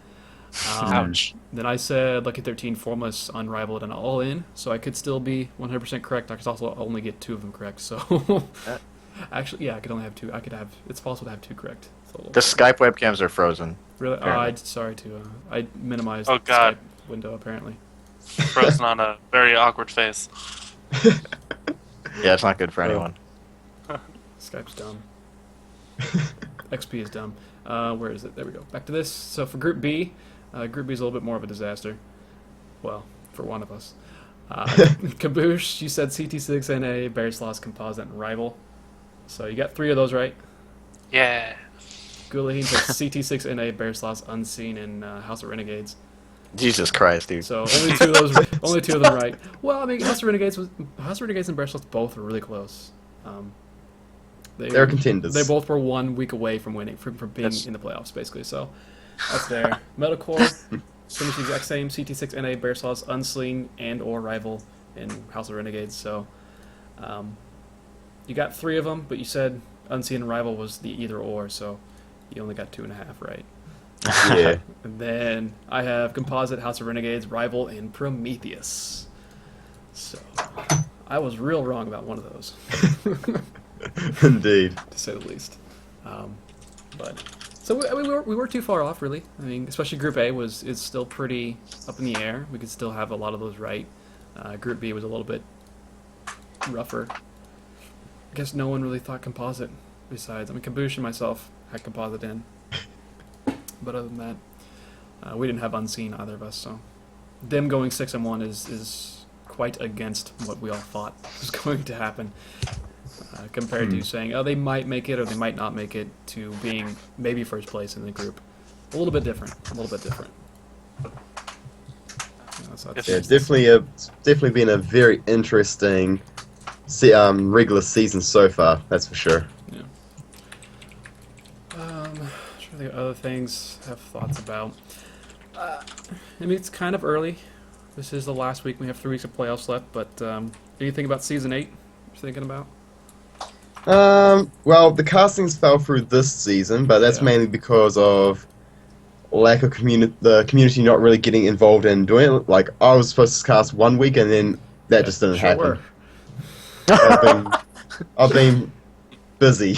Ouch. Then I said Lucky 13, Formless, Unrivaled, and All In, so I could still be 100% correct. I could also only get 2 of them correct. So actually, yeah, I could only have 2. It's possible to have 2 correct. The Skype webcams are frozen. Really? I minimized Oh, the God. Skype window apparently. Frozen on a very awkward face. Yeah, it's not good for anyone. Skype's dumb. XP is dumb. Where is it? There we go. Back to this. So for Group B, Group B is a little bit more of a disaster. Well, for one of us. Kaboosh, you said CT6, NA, Bear Sloss, Composite, and Rival. So you got 3 of those right. Yeah. Guluheend said CT6, NA, Bear Sloss, Unseen, and House of Renegades. Jesus Christ, dude. So only 2 of them right. Well, I mean, House of Renegades and Bear Sloss both were really close. They're contenders. They both were 1 week away from winning, from being in the playoffs, basically. So that's there. Metalcore, pretty much the exact same. CT6, NA, Bear Sloss, Unseen, and or Rival, and House of Renegades. So you got 3 of them, but you said Unseen and Rival was the either or, so you only got 2.5 right. Yeah. And then I have Composite, House of Renegades, Rival, and Prometheus. So I was real wrong about one of those. Indeed. To say the least. But so we weren't too far off, really. I mean, especially Group A is still pretty up in the air. We could still have a lot of those right. Group B was a little bit rougher. I guess no one really thought Composite. Besides, I mean, Kaboosh and myself had Composite in. But other than that, We didn't have Unseen, either of us, so them going 6-1 is quite against what we all thought was going to happen. Compared to saying, oh, they might make it or they might not make it, to being maybe first place in the group. A little bit different. Yeah, definitely been a very interesting regular season so far. That's for sure. Yeah. Sure, the other things I have thoughts about. I mean, it's kind of early. This is the last week. We have 3 weeks of playoffs left. But anything about Season 8 you're thinking about? Well, the castings fell through this season, but that's mainly because of lack of the community not really getting involved in doing it. Like, I was supposed to cast 1 week, and then that just didn't happen. I've been busy.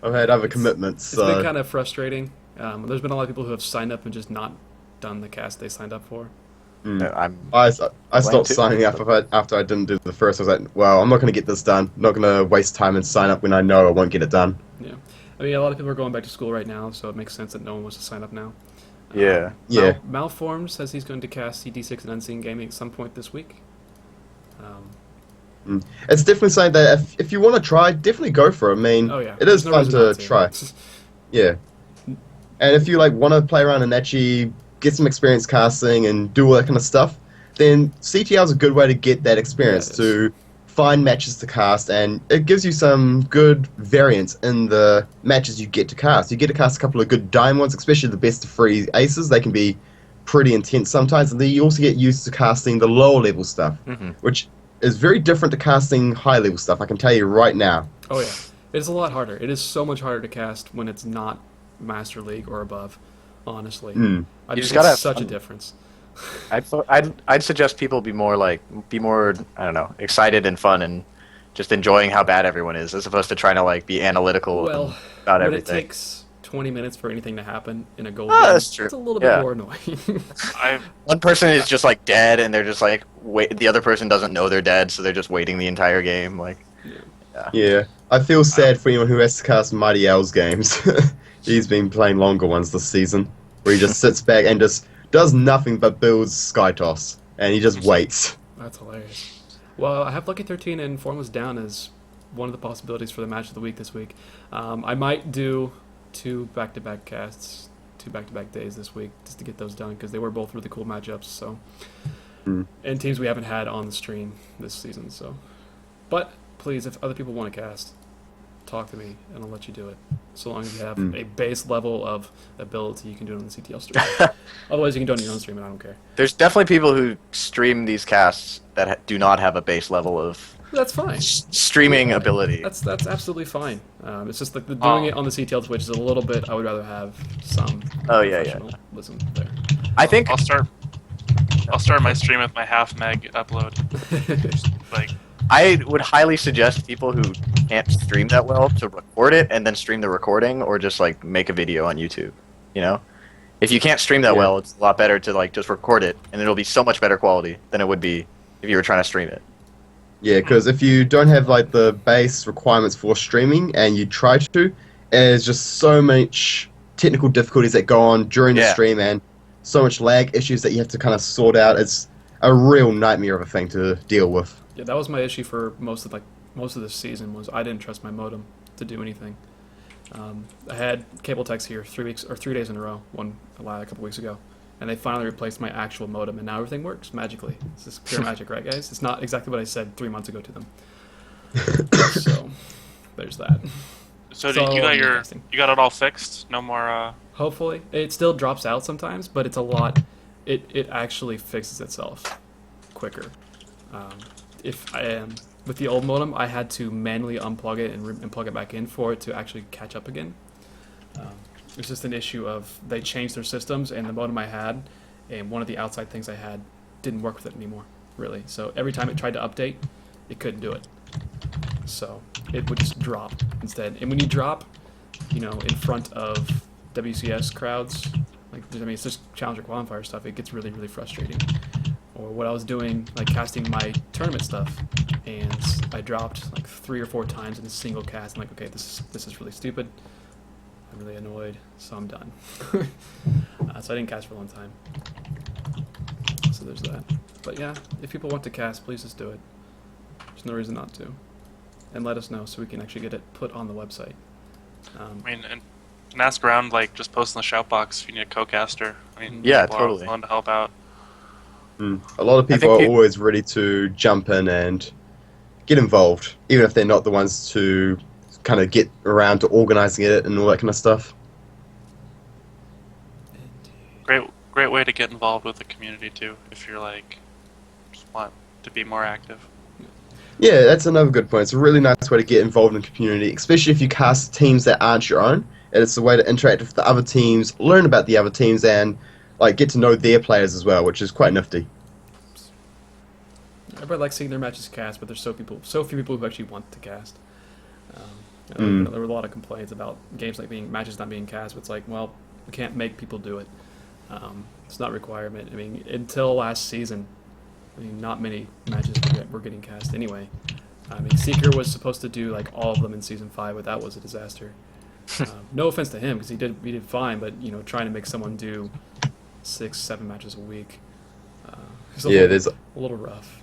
I've had other commitments. It's been kind of frustrating. There's been a lot of people who have signed up and just not done the cast they signed up for. I stopped signing up after I didn't do the first. I was like, well, I'm not going to get this done. I'm not going to waste time and sign up when I know I won't get it done. Yeah. I mean, a lot of people are going back to school right now, so it makes sense that no one wants to sign up now. Yeah. Malformed says he's going to cast CT6 and Unseen Gaming at some point this week. It's definitely something that if you want to try, definitely go for it. I mean, it is fun to try. Yeah. And if you want to play around and actually get some experience casting and do all that kind of stuff, then CTL is a good way to get that experience, to find matches to cast, and it gives you some good variance in the matches you get to cast. You get to cast a couple of good dime ones, especially the best of 3 aces. They can be pretty intense sometimes, and then you also get used to casting the lower level stuff, which is very different to casting high level stuff, I can tell you right now. Oh yeah, it's a lot harder. It is so much harder to cast when it's not Master League or above, honestly. You just gotta have such fun. a difference. I'd suggest people be more I don't know, excited and fun and just enjoying how bad everyone is, as opposed to trying to be analytical about everything. It takes 20 minutes for anything to happen in a gold game, that's true. It's a little bit more annoying. One person is just dead, and they're just wait. The other person doesn't know they're dead, so they're just waiting the entire game. Yeah. I feel sad for anyone who has to cast Mighty L's games. He's been playing longer ones this season, where he just sits back and just does nothing but builds Skytoss, and he just waits. That's hilarious. Well, I have Lucky 13 and Formless down as one of the possibilities for the match of the week this week. I might do 2 back-to-back casts, 2 back-to-back days this week, just to get those done, because they were both really cool matchups. So, and teams we haven't had on the stream this season. So, but please, if other people want to cast, talk to me and I'll let you do it. So long as you have a base level of ability, you can do it on the CTL stream. Otherwise, you can do it on your own stream, and I don't care. There's definitely people who stream these casts that do not have a base level of That's fine. Streaming ability. That's absolutely fine. It's just doing it on the CTL Twitch is a little bit. I would rather have some professionalism there. I think I'll start my stream with my half meg upload. I would highly suggest people who can't stream that well to record it and then stream the recording, or just make a video on YouTube. If you can't stream that well, it's a lot better to just record it, and it'll be so much better quality than it would be if you were trying to stream it. Yeah, because if you don't have the base requirements for streaming and you try to, there's just so much technical difficulties that go on during the stream, and so much lag issues that you have to kind of sort out. It's a real nightmare of a thing to deal with. Yeah, that was my issue for most of this season. Was I didn't trust my modem to do anything. I had cable techs here 3 days in a row, a couple weeks ago, and they finally replaced my actual modem, and now everything works magically. It's just pure magic, right, guys? It's not exactly what I said 3 months ago to them. So there's that. So you got it all fixed? No more. Hopefully, it still drops out sometimes, but it's a lot. It actually fixes itself quicker. With the old modem, I had to manually unplug it and plug it back in for it to actually catch up again. It's just an issue of they changed their systems, and the modem I had and one of the outside things I had didn't work with it anymore, really. So every time it tried to update, it couldn't do it. So it would just drop instead. And when you drop, in front of WCS crowds, it's just Challenger qualifier stuff, it gets really, really frustrating. Or what I was doing, casting my tournament stuff, and I dropped 3 or 4 times in a single cast. I'm like, okay, this is really stupid. I'm really annoyed, so I'm done. So I didn't cast for a long time. So there's that. But yeah, if people want to cast, please just do it. There's no reason not to. And let us know so we can actually get it put on the website. I mean, and ask around, like, just post in the shout box if you need a co-caster. I mean, Yeah, people totally. are willing to help out. A lot of I people think are always ready to jump in and get involved, even if they're not the ones to kind of get around to organizing it and all that kind of stuff. Great way to get involved with the community too, if you're like just want to be more active. Yeah, that's another good point. It's a really nice way to get involved in the community, especially if you cast teams that aren't your own. And it's a way to interact with the other teams, learn about the other teams, and like get to know their players as well, which is quite nifty. Everybody likes seeing their matches cast, but there's so few people who actually want to cast. There were a lot of complaints about games like matches not being cast. But it's like, well, we can't make people do it. It's not a requirement. I mean, until last season, not many matches were getting cast anyway. I mean, Seeker was supposed to do like all of them in season 5, but that was a disaster. No offense to him, because he did fine, but trying to make someone do 6-7 matches a week, there's a little rough.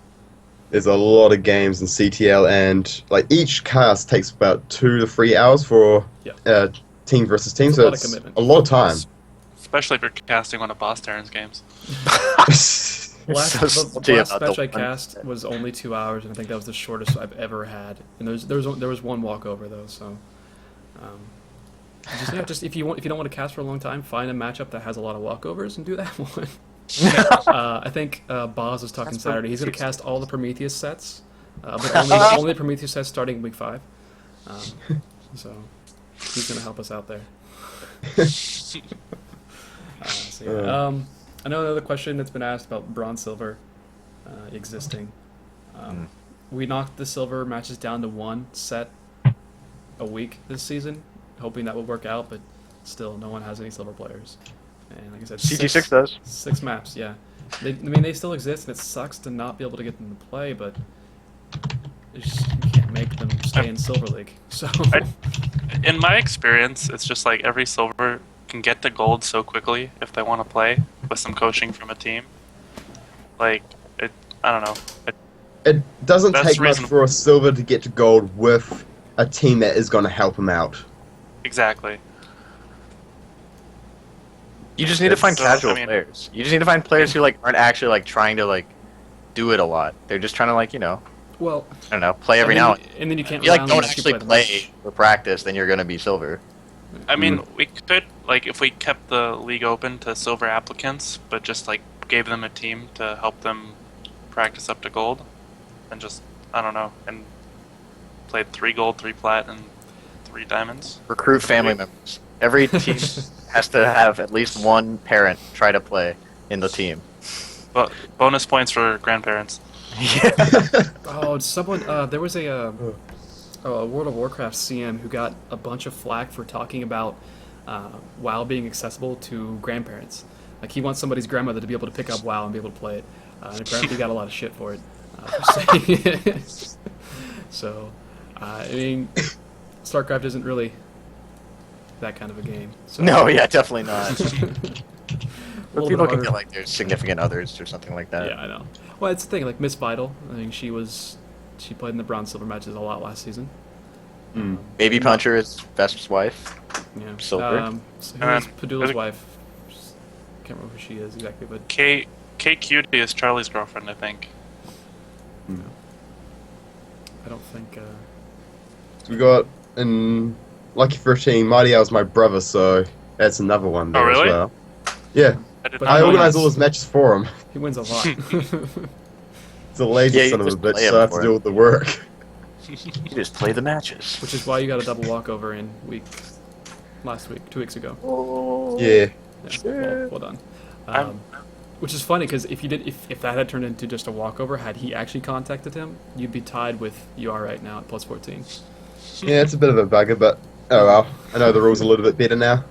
There's a lot of games in CTL, and like each cast takes about 2 to 3 hours for team versus team, so it's a lot of time. Especially if you're casting one of Boss Terran's games. The last match I cast was only 2 hours, and I think that was the shortest I've ever had. And there was one walkover though, so just if you don't want to cast for a long time, find a matchup that has a lot of walkovers and do that one. I think Boz was talking Saturday. He's going to cast all the Prometheus sets, but only the Prometheus sets starting week 5. So he's going to help us out there. I know another question that's been asked about bronze silver existing. We knocked the silver matches down to 1 set a week this season, hoping that would work out, but still no one has any silver players. And like I said, CT6 does. 6 maps, yeah. They still exist, and it sucks to not be able to get them to play, but you can't make them stay in Silver League. So, in my experience, it's just like every silver can get to gold so quickly if they want to play with some coaching from a team. Like, I don't know. It doesn't take much reasonable. for a silver to get to gold with a team that is going to help him out. Exactly. You just need to find casual players. You just need to find players who aren't actually trying to do it a lot. They're just trying to well, I don't know, play every now and then. And then you can't. If you don't actually play for practice, then you're gonna be silver. I mean, we could if we kept the league open to silver applicants, but just gave them a team to help them practice up to gold, and just I don't know, and played 3 gold, 3 plat, and 3 diamonds. Recruit family members. Every team has to have at least one parent try to play in the team. But bonus points for grandparents. Oh, someone. There was a World of Warcraft CM who got a bunch of flack for talking about WoW being accessible to grandparents. Like he wants somebody's grandmother to be able to pick up WoW and be able to play it. And apparently, he got a lot of shit for it. For saying it. So, I mean, StarCraft isn't really that kind of a game. So. No, yeah, definitely not. But people can harder. get their significant others or something like that. Yeah, I know. Well, it's the thing. Like Miss Vital, I think she played in the bronze silver matches a lot last season. Baby Puncher is Vesp's wife. Yeah. Silver. So who's Padula's wife? Can't remember who she is exactly, but K Cutie is Charlie's girlfriend, I think. I don't think. We got in Lucky 13, Martial's my brother, so that's another one there really? as well. Yeah, I But I know organize he's- all his matches for him. He wins a lot. He's a lazy Yeah, you son of a just bitch, play him so I have to for do him. all the work. You just play the matches. Which is why you got a double walkover in last week, 2 weeks ago. Yeah. Yeah, well done. Which is funny because if that had turned into just a walkover, had he actually contacted him, you'd be tied with you are right now at plus 14. Yeah, it's a bit of a bugger, but oh well. I know the rules a little bit better now.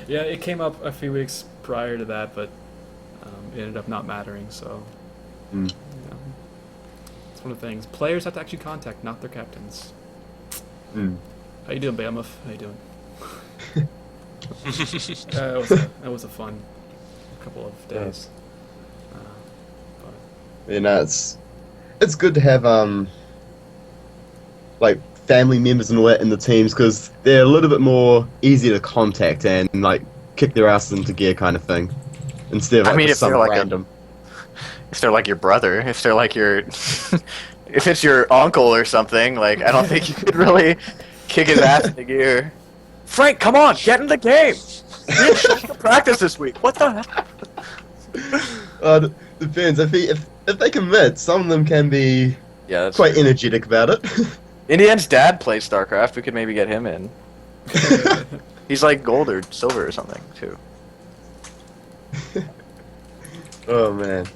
Yeah, it came up a few weeks prior to that, but it ended up not mattering. So, Mm. yeah. It's one of the things. Players have to actually contact, not their captains. Mm. How you doing, Behemoth? How you doing? It was a fun couple of days. You know, it's good to have like family members and all that in the teams because they're a little bit more easy to contact and like kick their asses into gear kind of thing instead of like mean, just if they're some like random. If they're like your brother, if they're like your, if it's your uncle or something, like I don't think you could really kick his ass into gear. Frank, come on, get in the game. We have to practice this week. What the hell? Depends. If they commit, some of them can be Yeah, that's quite true. energetic about it. Indian's dad plays StarCraft. We could maybe get him in. He's like gold or silver or something too. Oh man.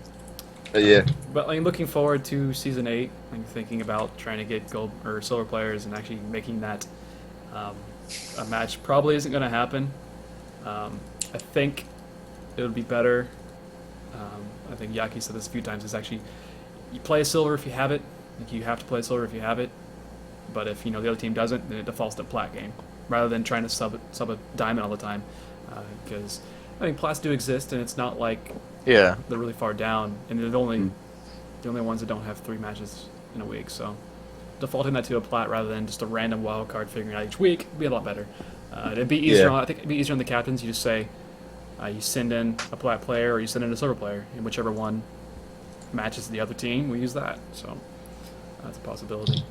But yeah. But like looking forward to season 8, like thinking about trying to get gold or silver players and actually making that a match probably isn't going to happen. I think it would be better. I think Yaki said this a few times. Is actually you play a silver if you have it. Like you have to play a silver if you have it. But if the other team doesn't, then it defaults to plat game rather than trying to sub a diamond all the time. Because I mean plats do exist, and it's not like Yeah. they're really far down, and they're the only ones that don't have 3 matches in a week. So defaulting that to a plat rather than just a random wild card figuring out each week would be a lot better. It'd be easier. Yeah. I think it'd be easier on the captains. You just say you send in a plat player or you send in a silver player, and whichever one matches the other team, we use that. So that's a possibility,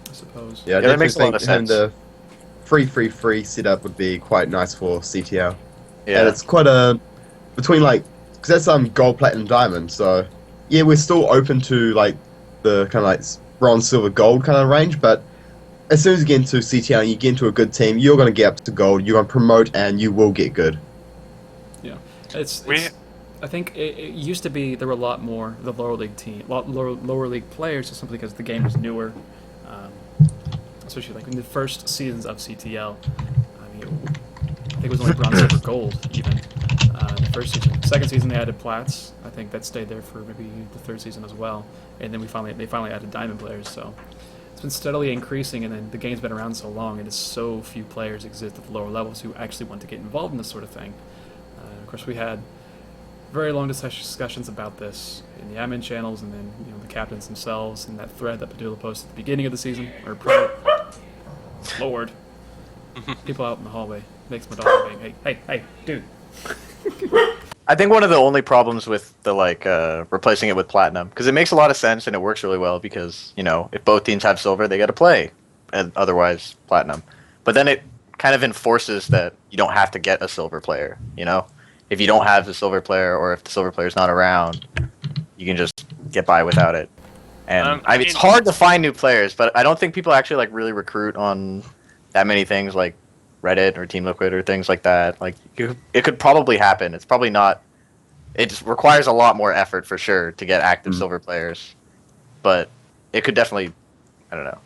I suppose. Yeah, I that makes a lot definitely of think having sense. the free setup would be quite nice for CTL. Yeah. And it's quite between like because that's gold, platinum, diamond. So yeah, we're still open to like the kind of like bronze, silver, gold kind of range. But as soon as you get into CTL and you get into a good team, you're going to get up to gold. You're going to promote, and you will get good. Yeah, it's I think it used to be there were a lot more the lower league players just simply because the game was newer, especially like in the first seasons of CTL. I mean, I think it was only bronze, silver, gold even. The first season, second season they added plats. I think that stayed there for maybe the third season as well, and then they finally added diamond players. So it's been steadily increasing, and then the game's been around so long, and just so few players exist at the lower levels who actually want to get involved in this sort of thing. Of course, we had very long discussions about this in the admin channels, and then the captains themselves, and that thread that Padula posted at the beginning of the season, or Lord, people out in the hallway makes my dog bang. Hey, dude. I think one of the only problems with the replacing it with platinum, because it makes a lot of sense and it works really well because if both teams have silver, they got to play, and otherwise platinum. But then it kind of enforces that you don't have to get a silver player. If you don't have the silver player, or if the silver player's not around, you can just get by without it. And I mean, it's hard to find new players, but I don't think people actually really recruit on that many things like Reddit or Team Liquid or things like that. Like it could probably happen. It's probably not. It just requires a lot more effort for sure to get active silver players, but it could definitely. I don't know.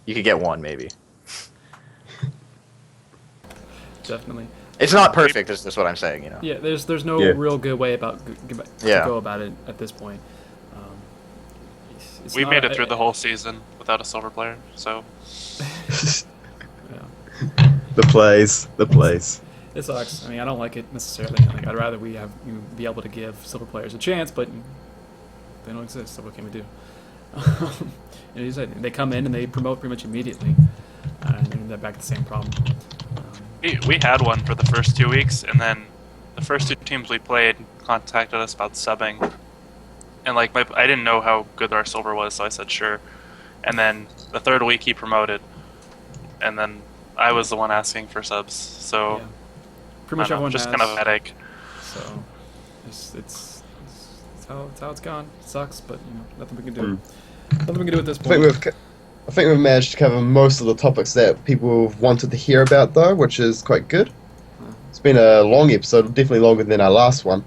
You could get one maybe. Definitely. It's not perfect. Is what I'm saying. Yeah, there's no Yeah. real good way to go about it at this point. We made it through the whole season without a silver player, so Yeah. The plays. It sucks. I mean, I don't like it necessarily. Like, I'd rather we have be able to give silver players a chance, but they don't exist. So what can we do? And you said they come in and they promote pretty much immediately, and then they're back to the same problem. we had one for the first 2 weeks, and then the first 2 teams we played contacted us about subbing, and I didn't know how good our silver was, so I said sure. And then the third week he promoted, and then I was the one asking for subs. So Yeah. Pretty much everyone just has. kind of a headache. So it's how it's gone. It sucks, but nothing we can do. Nothing we can do at this point. I think we've managed to cover most of the topics that people have wanted to hear about, though, which is quite good. It's been a long episode, definitely longer than our last one.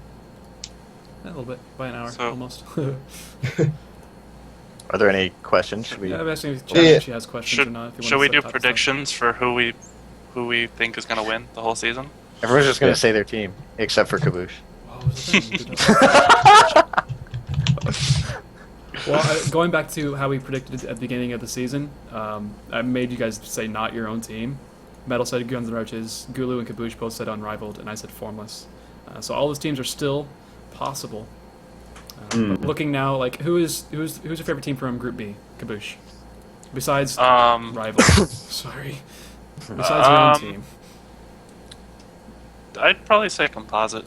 A little bit, by an hour So- almost. Are there any questions? Should we? Yeah, I'm asking if Yeah. she has questions or not. If you Should want we to do predictions for who we think is going to win the whole season? Everyone's just gonna Yeah. say their team, except for Kaboosh. Well, going back to how we predicted at the beginning of the season, I made you guys say not your own team. Metal said Guns N' Roaches, Gulu and Kaboosh both said Unrivaled, and I said Formless. So all those teams are still possible. But looking now, like who's your favorite team from Group B, Kaboosh? Besides Rival. Sorry. Besides your own team. I'd probably say Composite.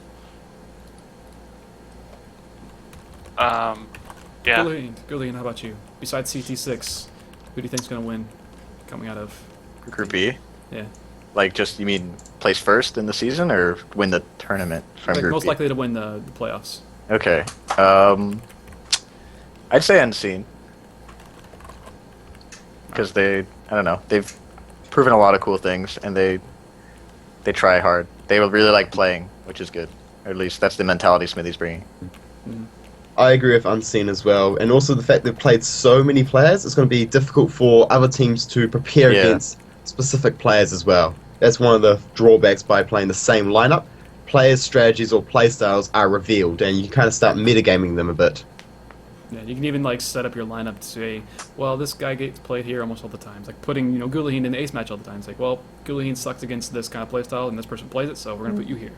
Yeah. Guluheend, how about you? Besides CT6, who do you think's gonna win coming out of Group B? Yeah. Like, just, you mean place first in the season, or win the tournament from Like Group most B? likely to win the playoffs. Okay. I'd say Unseen. Because I don't know, they've proven a lot of cool things, and they try hard. They really like playing, which is good. Or at least that's the mentality Smithy's bringing. I agree with Unseen as well, and also the fact they've played so many players, it's going to be difficult for other teams to prepare against specific players as well. That's one of the drawbacks by playing the same lineup. Players' strategies or playstyles are revealed, and you can kind of start metagaming them a bit. Yeah, you can even like set up your lineup to say, well, this guy gets played here almost all the time. It's like putting Guluheend in the ace match all the time. It's like, well, Guluheend sucks against this kind of playstyle, and this person plays it, so we're gonna put you here.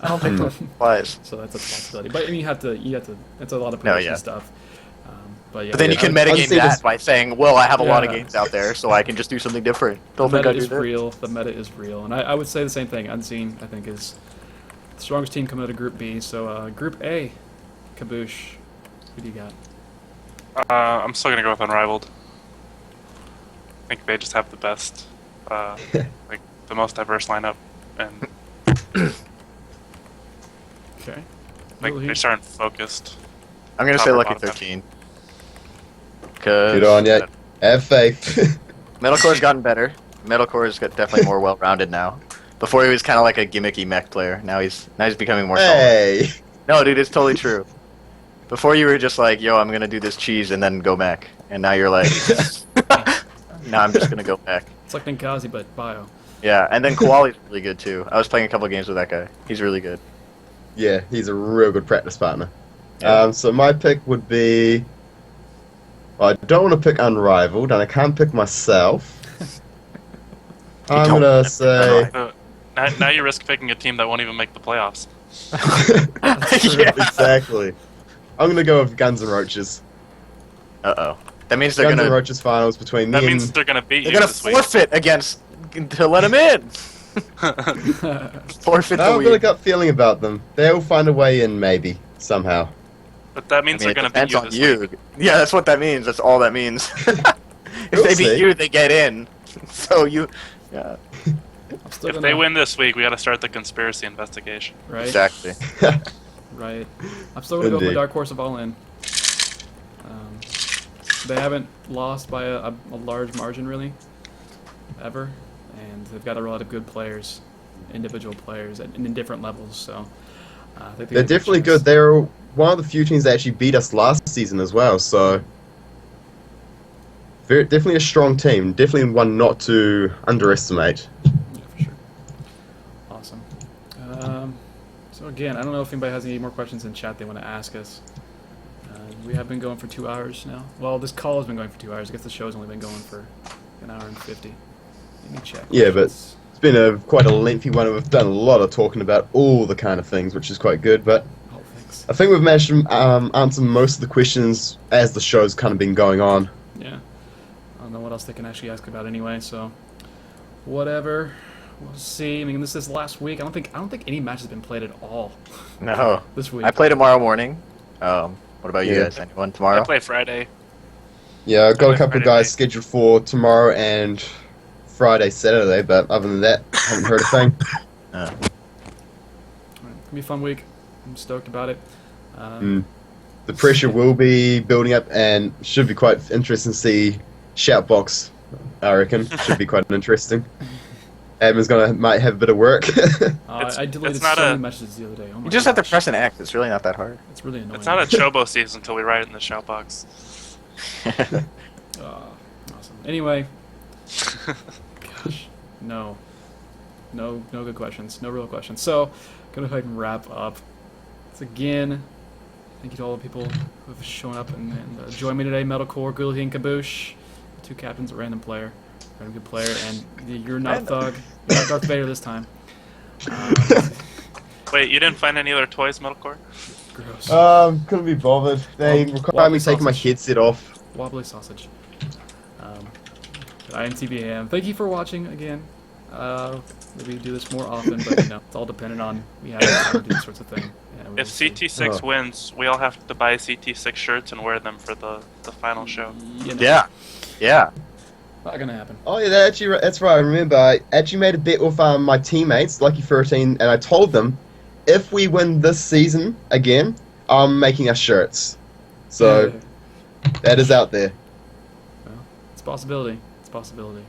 I don't think that applies. So that's a possibility. But I mean, you have to. That's a lot of progression stuff. But yeah. But then you can metagame that by saying, well, I have a lot of games out there, so I can just do something different. Don't the think meta I do is that. real. The meta is real, and I would say the same thing. Unseen, I think, is the strongest team coming out of Group B. So Group A, Kaboosh, who do you got? I'm still gonna go with Unrivaled. I think they just have the best, like the most diverse lineup, and Okay. like they're starting focused. I'm going to Top say or Lucky bottom. 13. Cause Good on ya. Have faith. Metalcore's gotten better. Metalcore's got definitely more well-rounded now. Before he was kind of like a gimmicky mech player. Now he's becoming more solid. Hey! No, dude, it's totally true. Before you were just like, yo, I'm gonna do this cheese and then go mech, and now you're like, now I'm just gonna go mech. It's like Ninkazi, but bio. Yeah, and then Koali's really good too. I was playing a couple games with that guy. He's really good. Yeah, he's a real good practice partner. Yeah. So my pick would be... Well, I don't want to pick Unrivaled, and I can't pick myself. I'm don't going wanna to say... Now you risk picking a team that won't even make the playoffs. Yeah. Exactly. I'm going to go with Guns N' Roaches. Uh-oh. That means they're Guns N' gonna Roaches finals between me That and... means they're gonna beat they're you gonna this week. forfeit against to let him in. Forfeit I the have a really week. gut feeling about them. They'll find a way in, maybe, somehow. But that I means mean, it they're gonna beat depends you on this you. week. Yeah, that's what that means. That's all that means. If We'll they beat see. you, they get in. So you, yeah, I'm still If gonna, they win this week, we gotta start the conspiracy investigation. right? exactly. Right. I'm still gonna go for Indeed. Dark Horse of All In. They haven't lost by a large margin really, ever, and they've got a lot of good players, individual players, in different levels. So I think They're definitely good. They're one of the few teams that actually beat us last season as well, so... definitely a strong team. Definitely one not to underestimate. Yeah, for sure. Awesome. So again, I don't know if anybody has any more questions in chat they want to ask us. We have been going for 2 hours now. Well, this call has been going for 2 hours. I guess the show's only been going for an hour and 50. Let me check. Yeah, but it's been quite a lengthy one. We've done a lot of talking about all the kind of things, which is quite good, but Oh, thanks. I think we've managed to answer most of the questions as the show's kind of been going on. Yeah. I don't know what else they can actually ask about anyway, so whatever. We'll see. I mean, this is last week. I don't think any match has been played at all No, this week. I play tomorrow morning. What about you Yeah. guys? Anyone I tomorrow? play Friday. Yeah, I've got a Okay, couple of Friday guys night. scheduled for tomorrow and Friday, Saturday, but other than that, I haven't heard a thing. All right. It's gonna be a fun week. I'm stoked about it. The pressure will be building up and should be quite interesting to see Shoutbox, I reckon. Should be quite interesting. Admin's might have a bit of work. I deleted it's not so a- many messages the other day. Oh my You just have to gosh. press an X. It's really not that hard. It's really annoying. It's not a Chobo season until we write it in the shout box. Awesome. Anyway, gosh, no good questions, no real questions. So, gonna go ahead and wrap up. So again, thank you to all the people who have shown up and joined me today. Metalcore, Guluheend, Kaboosh, 2 captains, a random player. Very good player, and you're not a thug. You're not Darth Vader this time. Wait, you didn't find any other toys, Metalcore? Gross. Couldn't be bothered. They Wobbly require me taking my sausage. headset off. Wobbly sausage. I am TBAM. Thank you for watching again. Maybe do this more often, but it's all dependent on we have time to do this sorts of thing. And If CT6 wins, we all have to buy CT6 shirts and wear them for the final show. Yeah. Not gonna happen. Oh yeah, that's right. I remember. I actually made a bet with my teammates, Lucky13, and I told them if we win this season again, I'm making us shirts. So that is out there. Well, it's a possibility. It's a possibility.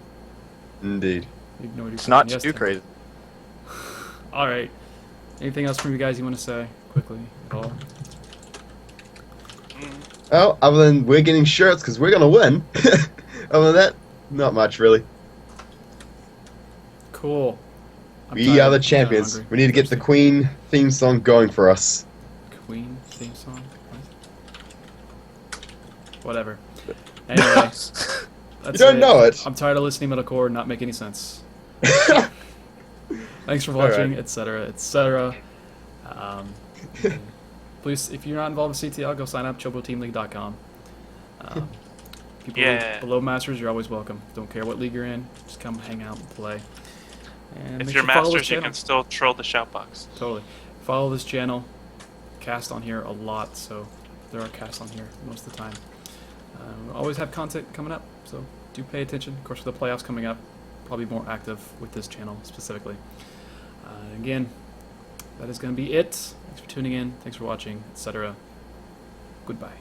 Indeed. Ignore your It's not yes, too Tim. crazy. All right. Anything else from you guys you want to say quickly at all? Well, other than we're getting shirts because we're gonna win. Other than that, not much really. Cool. I'm We tired. are the I'm champions. hungry. We need to get the Queen theme song going for us. Queen theme song. Whatever. Anyway, that's You don't know it. I'm tired of listening to metalcore and not make any sense. Thanks for All right. watching, etc., etc. Please, if you're not involved with CTL, go sign up choboteamleague.com. People Yeah. below masters, you're always welcome. Don't care what league you're in, just come hang out and play. And If make you're sure to follow this masters, you channel. can still troll the shout box. Totally. Follow this channel. Cast on here a lot, so there are casts on here most of the time. We always have content coming up, so do pay attention. Of course, with the playoffs coming up, probably more active with this channel specifically. Again, that is going to be it. Thanks for tuning in. Thanks for watching, etc. Goodbye.